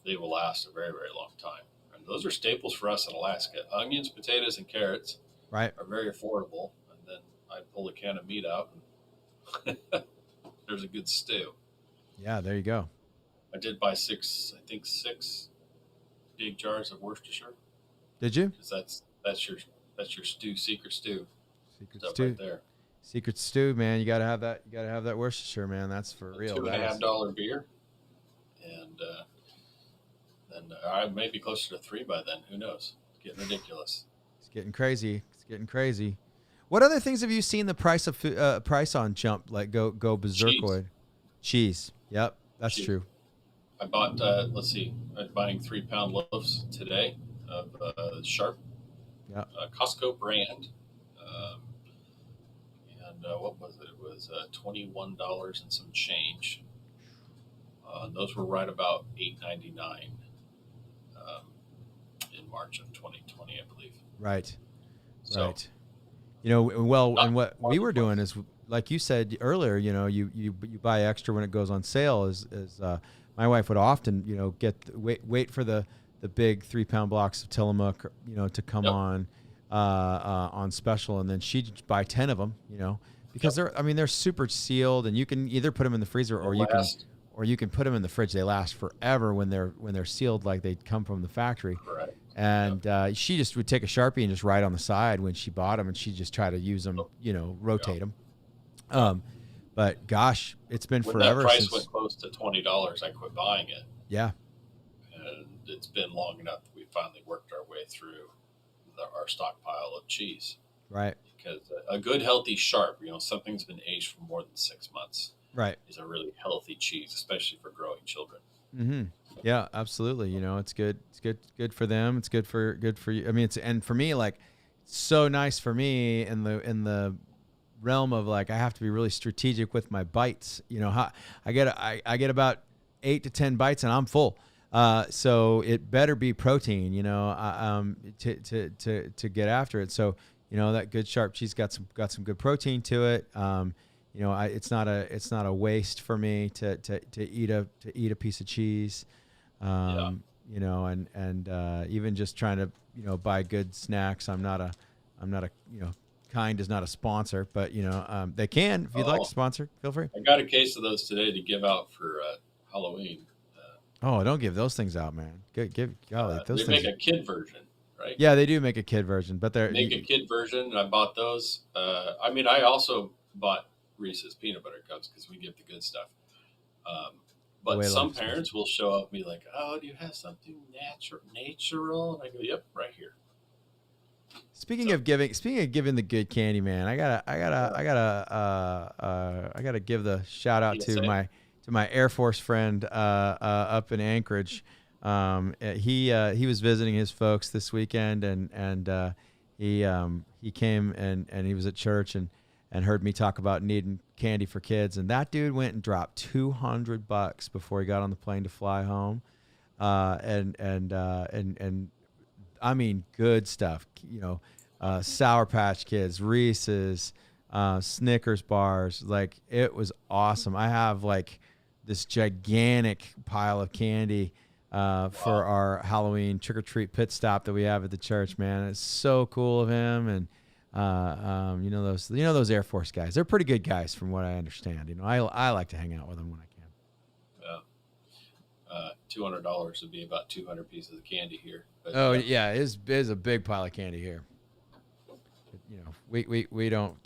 They will last a very, very long time. Those are staples for us in Alaska. Onions, potatoes, and carrots are very affordable. And then I pull a can of meat out, and there's a good stew. Yeah, there you go. I did buy six big jars of Worcestershire. Did you? Because that's your stew, secret stew. Secret stuff stew. Right there. Secret stew, man. You gotta have that. You gotta have that Worcestershire, man. That's for real. $2.50 beer, and then I may be closer to $3 by then. Who knows? It's getting ridiculous. It's getting crazy. What other things have you seen the price on jump, like go berserkoid? Cheese. Yep, that's true. I bought. Let's see. I'm buying 3-pound loaves today of Sharp. Yeah. Costco brand. And what was it? It was $21 and some change. Those were right about $8.99 in March of 2020, I believe. Right. So, right. And what we were doing is, like you said earlier, you buy extra when it goes on sale. Is my wife would often, wait for the big 3-pound blocks of Tillamook, to come on special, and then she'd buy 10 of them, because they're super sealed, and you can either put them in the freezer or you can put them in the fridge. They last forever when they're sealed, like they come from the factory. Correct. And she just would take a Sharpie and just write on the side when she bought them, and she'd just try to use them, rotate them. But gosh, it's been forever. When that price went close to $20, I quit buying it. Yeah. And it's been long enough that we finally worked our way through our stockpile of cheese. Right. Because a good, healthy Sharp, something's been aged for more than 6 months. Right. Is a really healthy cheese, especially for growing children. Mm-hmm. Yeah, absolutely. It's good. It's good for them. It's good for you. I mean, and for me, like, so nice for me in the realm of, like, I have to be really strategic with my bites. I get about 8 to 10 bites and I'm full. So it better be protein, to get after it. So, that good Sharp cheese got some good protein to it. It's not a waste for me to eat a piece of cheese. And even just trying to, buy good snacks. I'm not a Kind is not a sponsor, but they can. If you'd like to sponsor, feel free. I got a case of those today to give out for Halloween. Don't give those things out, man. Golly, those they make a kid version, right? Yeah, they do make a kid version, but they're make a kid version. And I bought those. I also bought Reese's peanut butter cups because we get the good stuff. But some parents will show up and be like, "Oh, do you have something natural?" And I go, "Yep, right here." Speaking of giving the good candy, man, I gotta give the shout out to my Air Force friend up in Anchorage. He was visiting his folks this weekend, and he came and he was at church and heard me talk about needing candy for kids, and that dude went and dropped $200 before he got on the plane to fly home, and I mean, good stuff. Sour Patch Kids, Reese's, Snickers bars. Like, it was awesome. I have like this gigantic pile of candy for our Halloween trick or treat pit stop that we have at the church. Man, it's so cool of him. And those Air Force guys. They're pretty good guys, from what I understand. I like to hang out with them when I can. $200 would be about 200 pieces of candy here. But, it's a big pile of candy here. We don't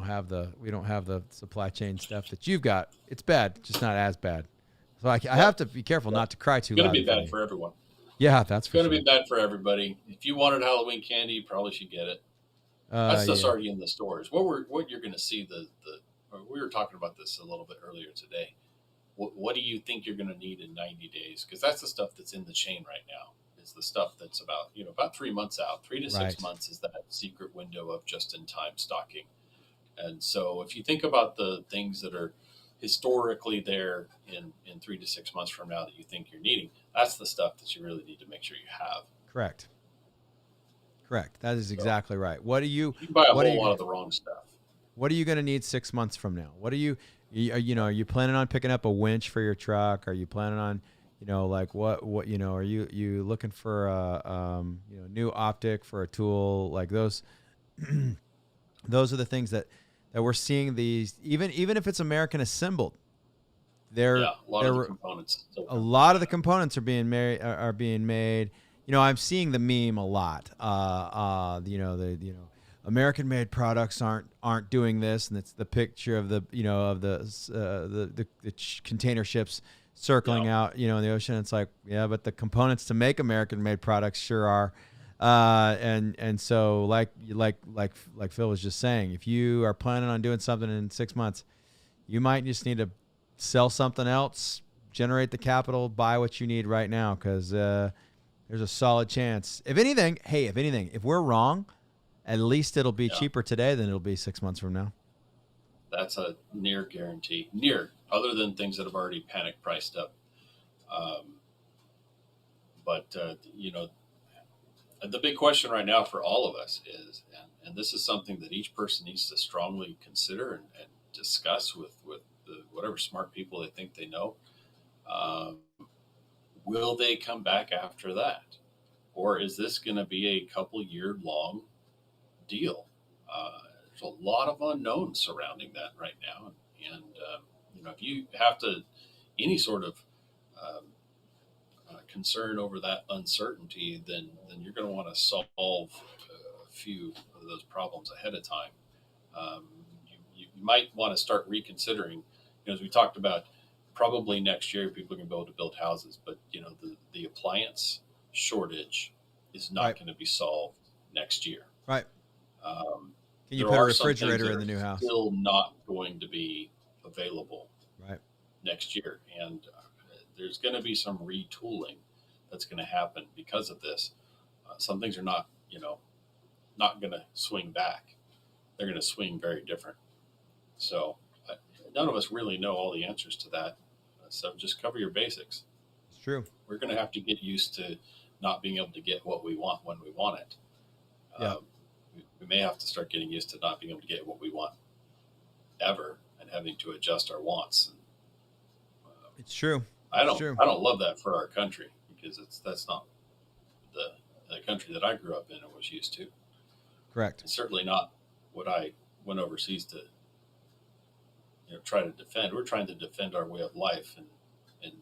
have the supply chain stuff that you've got. It's bad, just not as bad. So I have to be careful not to cry too loud. It's going to be bad for everyone. Yeah, that's going to be bad for everybody. If you wanted Halloween candy, you probably should get it. That stuff's already in the stores. What you're going to see we were talking about this a little bit earlier today. What do you think you're going to need in 90 days? Because that's the stuff that's in the chain right now. It's the stuff that's about 3 months out. 3 to 6 months is that secret window of just-in-time stocking. And so if you think about the things that are historically there in 3 to 6 months from now that you think you're needing, that's the stuff that you really need to make sure you have. Correct. That is exactly right. You buy a whole lot of the wrong stuff. What are you going to need 6 months from now? Are you planning on picking up a winch for your truck? Are you planning on, are you looking for a new optic for a tool? Like those, those are the things that we're seeing these, even if it's American assembled, a lot of the components are being made. I'm seeing the meme a lot. American-made products aren't doing this, and it's the picture of the container ships circling out, in the ocean. It's like, yeah, but the components to make American-made products sure are. And so like Phil was just saying, if you are planning on doing something in 6 months, you might just need to sell something else, generate the capital, buy what you need right now, because there's a solid chance. If anything, if we're wrong, at least it'll be cheaper today than it'll be 6 months from now. That's a near guarantee. Other than things that have already panic priced up. The big question right now for all of us is, and this is something that each person needs to strongly consider and discuss with whatever smart people they think they know. Will they come back after that? Or is this going to be a couple year long deal? There's a lot of unknowns surrounding that right now. And if you have any sort of concern over that uncertainty, then you're going to want to solve a few of those problems ahead of time. You might want to start reconsidering, as we talked about, probably next year people are going to be able to build houses, but the appliance shortage is not going to be solved next year. Right. Can you put a refrigerator in the new house? Still not going to be available next year, and there's going to be some retooling that's going to happen because of this. Some things are not going to swing back. They're going to swing very different. So none of us really know all the answers to that. So just cover your basics. It's true. We're going to have to get used to not being able to get what we want when we want it. We may have to start getting used to not being able to get what we want ever, and having to adjust our wants. It's true. I don't love that for our country, because that's not the country that I grew up in and was used to. Correct. It's certainly not what I went overseas to try to defend. We're trying to defend our way of life and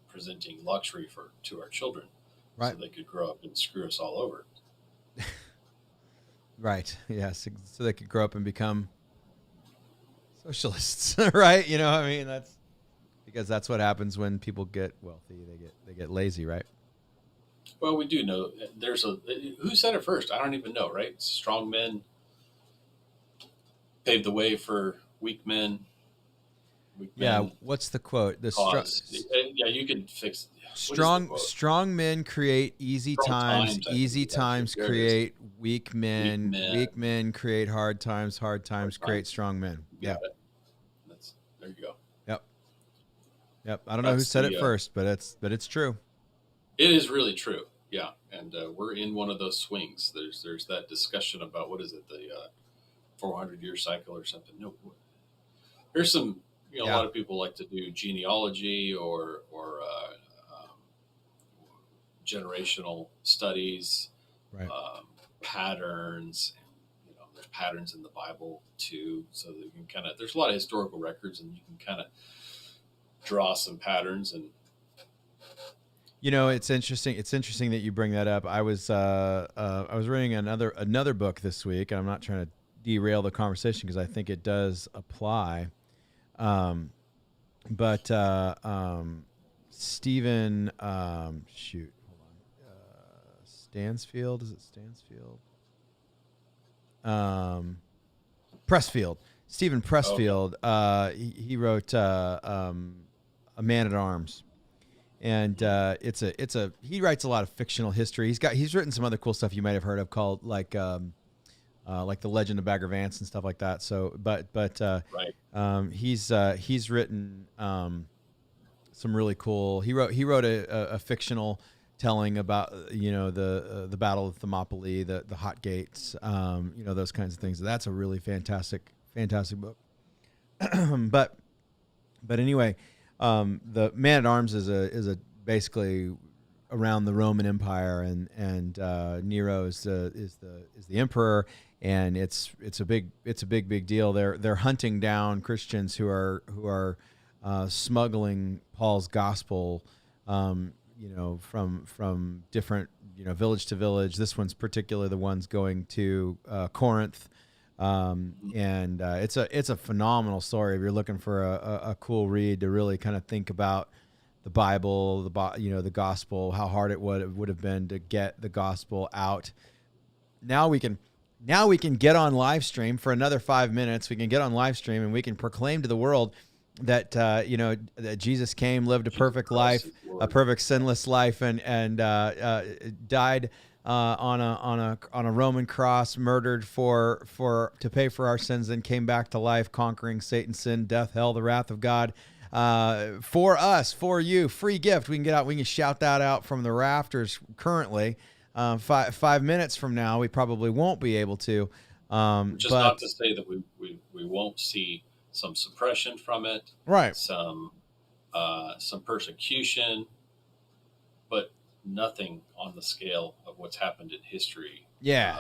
presenting luxury to our children, so they could grow up and screw us all over. Right. Yes. So they could grow up and become socialists, right? That's because that's what happens when people get wealthy. They get lazy, right? Well, we do know there's a who said it first. I don't even know. Right? Strong men paved the way for weak men. Weak Yeah, men what's the quote? cause. Yeah, you could fix. What is the strong quote? strong men create easy Strong times. times. I think Easy is actually times there. It is. create weak Weak men. men. Weak men create hard times. Hard Hard times create times. strong men. You Yeah. got it. That's there. You go. Yep. Yep. I don't know who That's said it the. first, but it's true. It is really true. Yeah, and we're in one of those swings. There's that discussion about what is it, the 400-year cycle or something. No, there's some. A Yeah. lot of people like to do genealogy or generational studies, Right. patterns. There's patterns in the Bible too, so that you can kind of. There's a lot of historical records, and you can kind of draw some patterns. And It's interesting. It's interesting that you bring that up. I was reading another book this week, and I'm not trying to derail the conversation because I think it does apply. But Stephen, hold on, Stansfield, is it Stansfield? Pressfield, Stephen okay, Pressfield. He wrote A Man at Arms, and he writes a lot of fictional history. He's written some other cool stuff you might have heard of called like the Legend of Bagger Vance and stuff like that. So, but right, he's written some really cool. He wrote a fictional telling about the Battle of Thermopylae, the Hot Gates, those kinds of things. That's a really fantastic book. but anyway, the Man at Arms is a basically around the Roman Empire, and Nero is the emperor, and it's a big deal. They're hunting down Christians who are smuggling Paul's gospel, from different village to village. This one's particularly the ones going to Corinth. And it's a phenomenal story. If you're looking for a cool read to really kind of think about the Bible, the gospel, how hard it would have been to get the gospel out. Now we can get on live stream for another 5 minutes. We can get on live stream and we can proclaim to the world that that Jesus came, lived a perfect life, a perfect sinless life, and died on a Roman cross, murdered to pay for our sins, then came back to life, conquering Satan, sin, death, hell, the wrath of God, for us, for you, free gift. We can shout that out from the rafters currently. 5 minutes from now, we probably won't be able to. which is But not to say that we won't see some suppression from it, right, some persecution, but nothing on the scale of what's happened in history, yeah.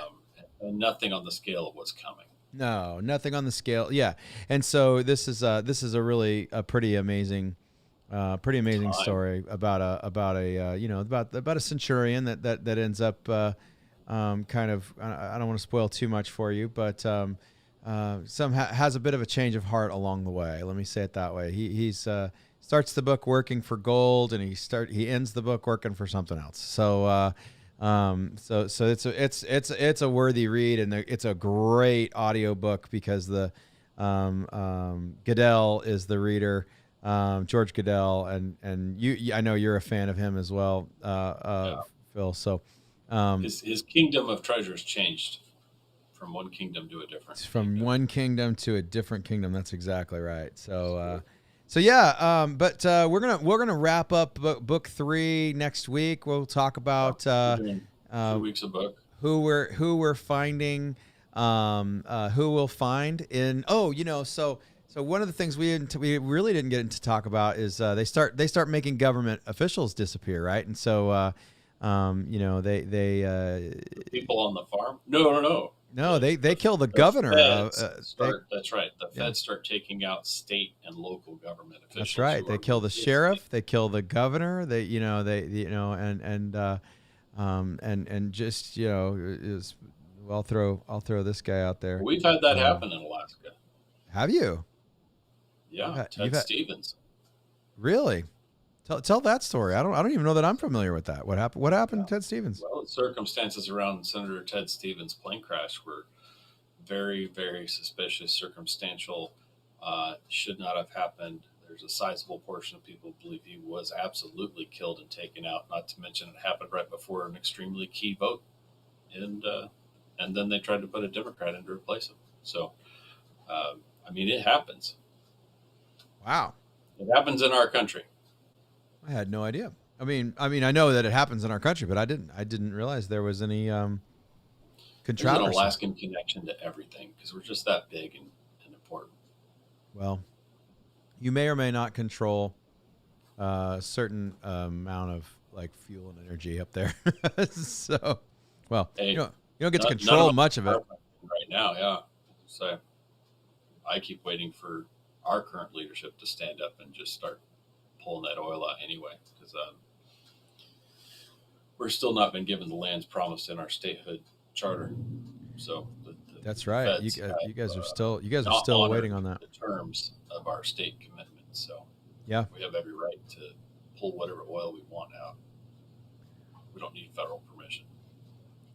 and nothing on the scale of what's coming. No, nothing on the scale. Yeah, and so this is a really a pretty amazing Time. story about about a centurion that ends up kind of, I don't want to spoil too much for you, but has a bit of a change of heart along the way. Let me say it that way. He's starts the book working for gold, and he ends the book working for something else. So. So it's a worthy read, and it's a great audio book because the Goodell is the reader, George Goodell, and I know you're a fan of him as well, Yeah. Phil. So His kingdom of treasures changed from one kingdom to a different from kingdom. one kingdom to a different kingdom. That's exactly right. So yeah, but we're gonna wrap up book 3 next week. We'll talk about We're doing 2 weeks a book. who we're finding, who we'll find in. So one of the things we really didn't get into talk about is they start making government officials disappear, right? And so they The people on the farm? No. no, they kill the The governor. feds start. That's right. The Yeah. feds start taking out state and local government officials. That's right. who They are kill the really sheriff. They kill the governor. And just is I'll throw this guy out there. We've had that happen in Alaska. Have you? Yeah, You've Ted had- Stevens. Really? Tell that story. I don't even know that I'm familiar with that. What happened? What happened to Ted Stevens? Well, the circumstances around Senator Ted Stevens' plane crash were very, very suspicious, circumstantial, should not have happened. There's a sizable portion of people who believe he was absolutely killed and taken out, not to mention it happened right before an extremely key vote. And then they tried to put a Democrat in to replace him. So, I mean, it happens. Wow. It happens in our country. I had no idea. I mean, I know that it happens in our country, but I didn't realize there was any There's an controversy. Alaskan connection to everything because we're just that big and important. Well, you may or may not control a certain amount of like fuel and energy up there. So, well, Hey, you don't get to control much of it. Right now, yeah. So I keep waiting for our current leadership to stand up and just start pulling that oil out anyway, because we're still not been given the lands promised in our statehood charter. So that's right. You guys are still waiting on that. The terms of our state commitment. So yeah, we have every right to pull whatever oil we want out. We don't need federal permission.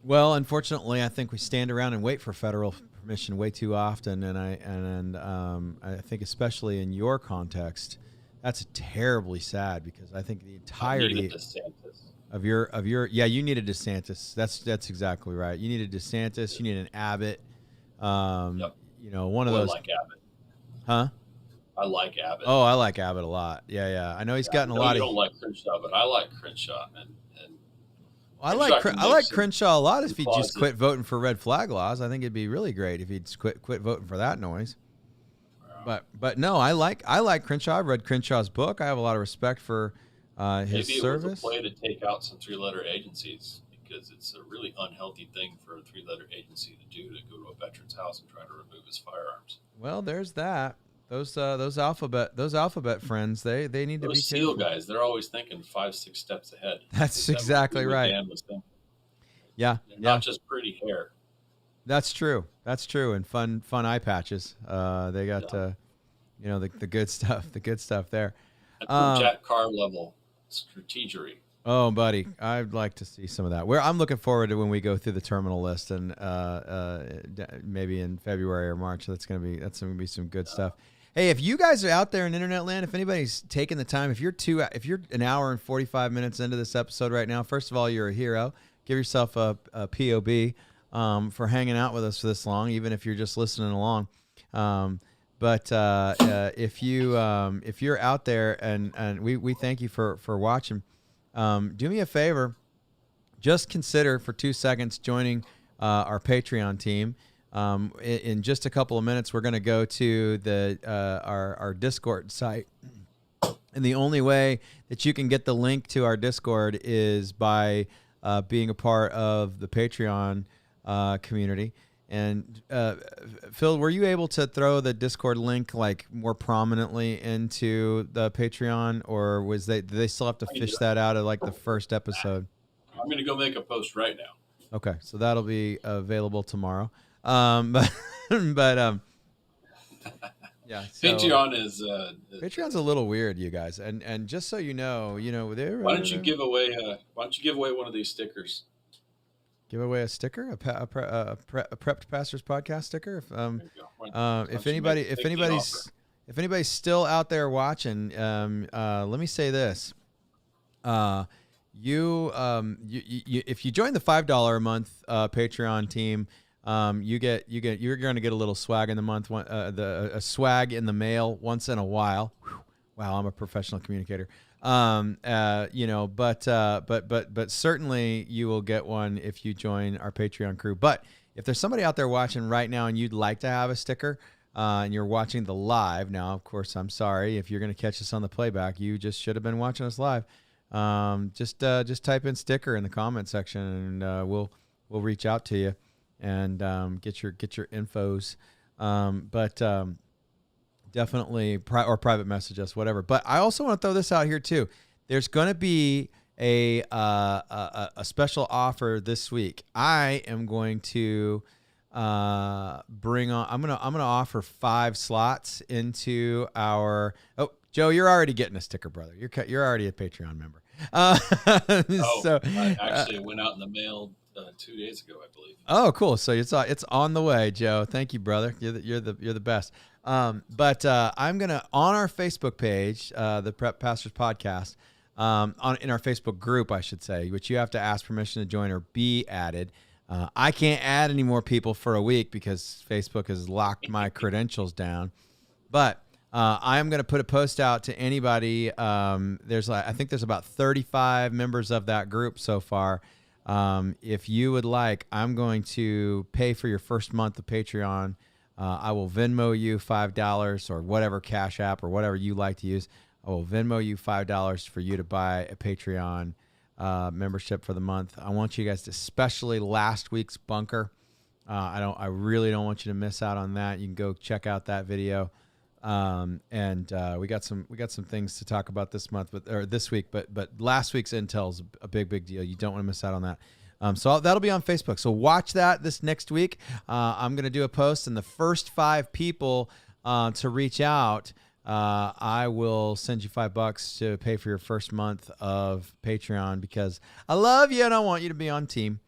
Well, unfortunately, I think we stand around and wait for federal permission way too often, and I think especially in your context, that's terribly sad because I think the entirety of your you need a DeSantis. That's exactly right. You need a DeSantis. You need an Abbott. Yep. You know, one of those. I like Abbott. Huh? I like Abbott. Oh, I like Abbott a lot. Yeah. I know he's gotten a lot of. You don't like Crenshaw, but I like Crenshaw, and I like Crenshaw a lot if he just quit voting for red flag laws. I think it'd be really great if he'd quit voting for that noise. But no, I like Crenshaw. I've read Crenshaw's book. I have a lot of respect for his service. Maybe it was a play to take out some three-letter agencies because it's a really unhealthy thing for a three-letter agency to do, to go to a veteran's house and try to remove his firearms. Well, there's that. Those alphabet friends, they need to be SEAL guys. They're always thinking 5-6 steps ahead. That's exactly right. Yeah, not just pretty hair. That's true. And fun eye patches. They got the good stuff. The good stuff there. Jack Carr level strategery. Oh, buddy, I'd like to see some of that. I'm looking forward to when we go through the terminal list, and maybe in February or March. That's gonna be some good stuff. Hey, if you guys are out there in internet land, if anybody's taking the time, if you're an hour and 45 minutes into this episode right now, first of all, you're a hero. Give yourself a POB for hanging out with us for this long, even if you're just listening along. But if you're out there and we thank you for watching, do me a favor, just consider for 2 seconds joining our Patreon team. In just a couple of minutes, we're going to go to our Discord site, and the only way that you can get the link to our Discord is by being a part of the Patreon community. And Phil, were you able to throw the Discord link like more prominently into the Patreon, or did they still have to fish that out of like the first episode? I'm going to go make a post right now. Okay, so that'll be available tomorrow. Yeah. So, Patreon's a little weird, you guys, and just so you know, why don't you give away one of these stickers? Give away a sticker, a Prepped Pastors Podcast sticker. If anybody's still out there watching, let me say this: if you join the $5 a month Patreon team, you're going to get a little swag in the month, a swag in the mail once in a while. Whew. Wow, I'm a professional communicator. But certainly you will get one if you join our Patreon crew. But if there's somebody out there watching right now and you'd like to have a sticker, and you're watching the live now, of course, I'm sorry if you're going to catch us on the playback. You just should have been watching us live. Just type in sticker in the comment section, and we'll reach out to you and get your infos. Definitely or private message us, whatever. But I also want to throw this out here too. There's going to be a special offer this week. I am going to bring on. I'm gonna offer 5 slots into our. Oh, Joe, you're already getting a sticker, brother. You're already a Patreon member. I actually went out in the mail 2 days ago, I believe. Oh, cool. So it's on the way, Joe. Thank you, brother. You're the best. But I'm gonna, on our Facebook page, the Prep Pastors Podcast, in our Facebook group, I should say, which you have to ask permission to join or be added. I can't add any more people for a week because Facebook has locked my credentials down. But I'm going to put a post out to anybody. I think there's about 35 members of that group so far. If you would like, I'm going to pay for your first month of Patreon. I will Venmo you $5 or whatever Cash App or whatever you like to use. I will Venmo you $5 for you to buy a Patreon membership for the month. I want you guys to, especially last week's bunker. I really don't want you to miss out on that. You can go check out that video. We got some things to talk about this month, this week, but last week's intel's a big deal. You don't want to miss out on that. So that'll be on Facebook. So watch that this next week. I'm going to do a post, and the first 5 people to reach out, I will send you $5 to pay for your first month of Patreon because I love you and I want you to be on team.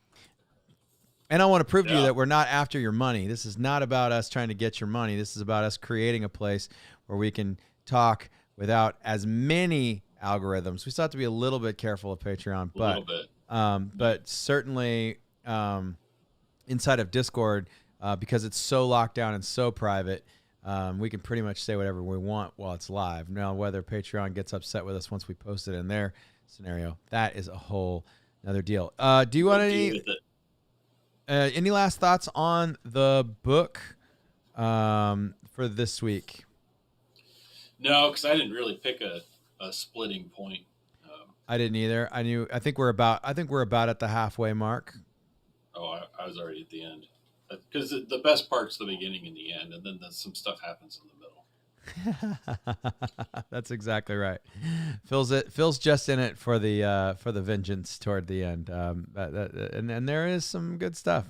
And I want to prove to you that we're not after your money. This is not about us trying to get your money. This is about us creating a place where we can talk without as many algorithms. We still have to be a little bit careful of Patreon, but certainly inside of Discord, because it's so locked down and so private, we can pretty much say whatever we want while it's live. Now, whether Patreon gets upset with us once we post it in their scenario, that is a whole another deal. Do you want any last thoughts on the book for this week? No, because I didn't really pick a splitting point. I didn't either. I think we're about at the halfway mark. Oh, I was already at the end. Because the best part's the beginning and the end, and then some stuff happens in the middle. That's exactly right. Phil's just in it for the vengeance toward the end. And there is some good stuff.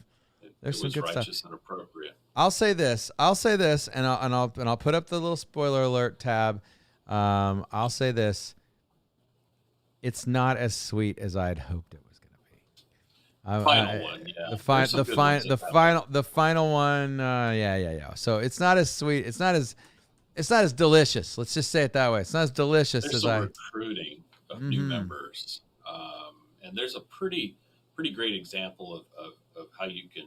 There's some good righteous stuff. And appropriate. I'll say this, and I'll put up the little spoiler alert tab. I'll say this. It's not as sweet as I'd hoped it was going to be. Final one, yeah. The final one, yeah. So it's not as sweet. It's not as delicious. Let's just say it that way. It's not as delicious there's as some recruiting of new members, and there's a pretty great example of how you can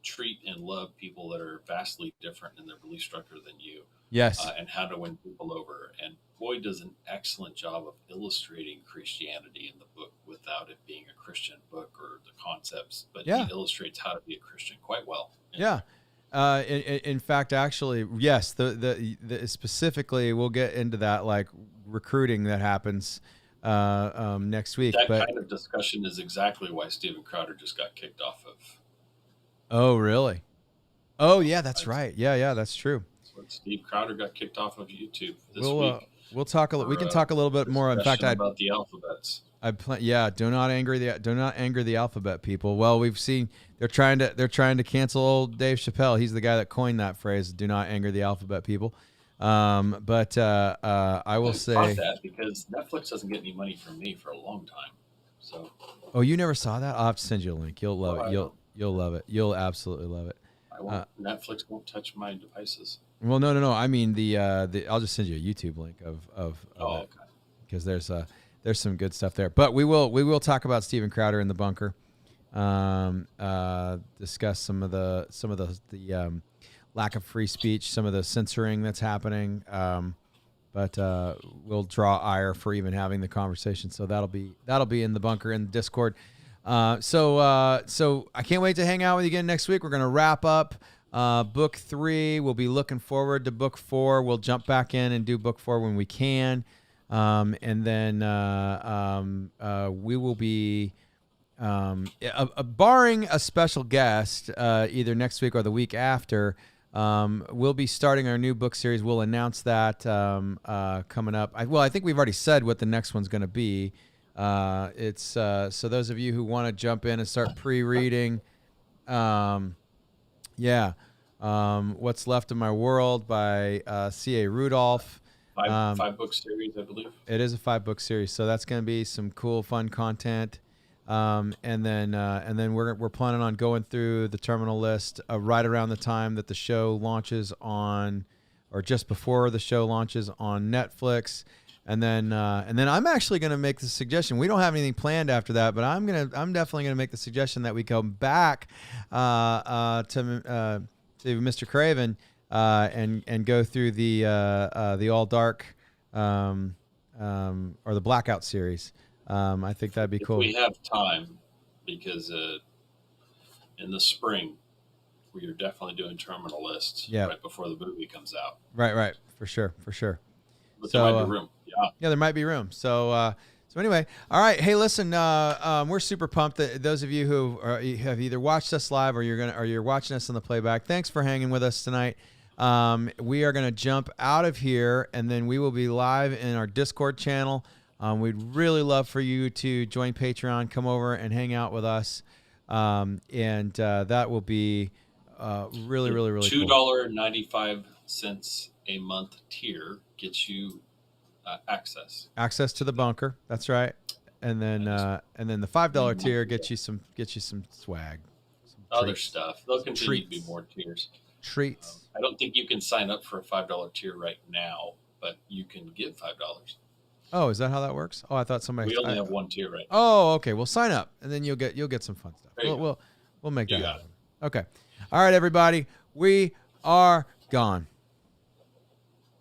treat and love people that are vastly different in their belief structure than you. Yes. And how to win people over. And Boyd does an excellent job of illustrating Christianity in the book without it being a Christian book or the concepts, but he illustrates how to be a Christian quite well. Yeah. In fact, actually, yes, the specifically, we'll get into that, like recruiting that happens next week. That kind of discussion is exactly why Steven Crowder just got kicked off of. Oh, really? Oh, yeah, that's right. Yeah, that's true. So Steve Crowder got kicked off of YouTube this week. We'll talk. We can talk a little bit more. In fact, about the alphabets. Do not anger the alphabet people. Well, we've seen they're trying to cancel old Dave Chappelle. He's the guy that coined that phrase. Do not anger the alphabet people. But I will say that because Netflix doesn't get any money from me for a long time. So. Oh, you never saw that? I'll have to send you a link. You'll love it. You'll love it. You'll absolutely love it. Netflix won't touch my devices. Well, no. I mean the I'll just send you a YouTube link of okay. Because there's some good stuff there. But we will talk about Steven Crowder in the bunker. Discuss some of the lack of free speech, some of the censoring that's happening. But we'll draw ire for even having the conversation. So that'll be in the bunker in the Discord. So I can't wait to hang out with you again next week. We're going to wrap up book 3. We'll be looking forward to book 4. We'll jump back in and do book 4 when we can. And then we will be, barring a special guest, either next week or the week after, we'll be starting our new book series. We'll announce that coming up. I think we've already said what the next one's going to be. It's so those of you who want to jump in and start pre-reading, What's Left of My World by C.A. Rudolph. Five book series, I believe. It is a 5-book series, so that's going to be some cool, fun content. And then we're planning on going through the terminal list right around the time that the show launches on, or just before the show launches on Netflix. And then I'm actually going to make the suggestion. We don't have anything planned after that, but I'm definitely going to make the suggestion that we come back to Mr. Craven and go through the All Dark or the Blackout series. I think that'd be cool. We have time because in the spring we are definitely doing terminal lists right before the movie comes out. Right, for sure. But there might be room. Yeah, there might be room. So anyway, all right. Hey, listen, we're super pumped that those of you who have either watched us live or you're watching us on the playback. Thanks for hanging with us tonight. We are going to jump out of here, and then we will be live in our Discord channel. We'd really love for you to join Patreon, come over and hang out with us, and that will be really cool. $2.95 a month tier gets you access to the bunker. That's right. And then the $5 tier gets you some swag, some other stuff. There'll continue to be more tiers. Treats. I don't think you can sign up for a $5 tier right now, but you can give $5. Oh, is that how that works? Oh, I thought somebody. We only have one tier right now. Oh, okay. Well, sign up, and then you'll get some fun stuff. We'll make that happen. Okay. All right, everybody. We are gone.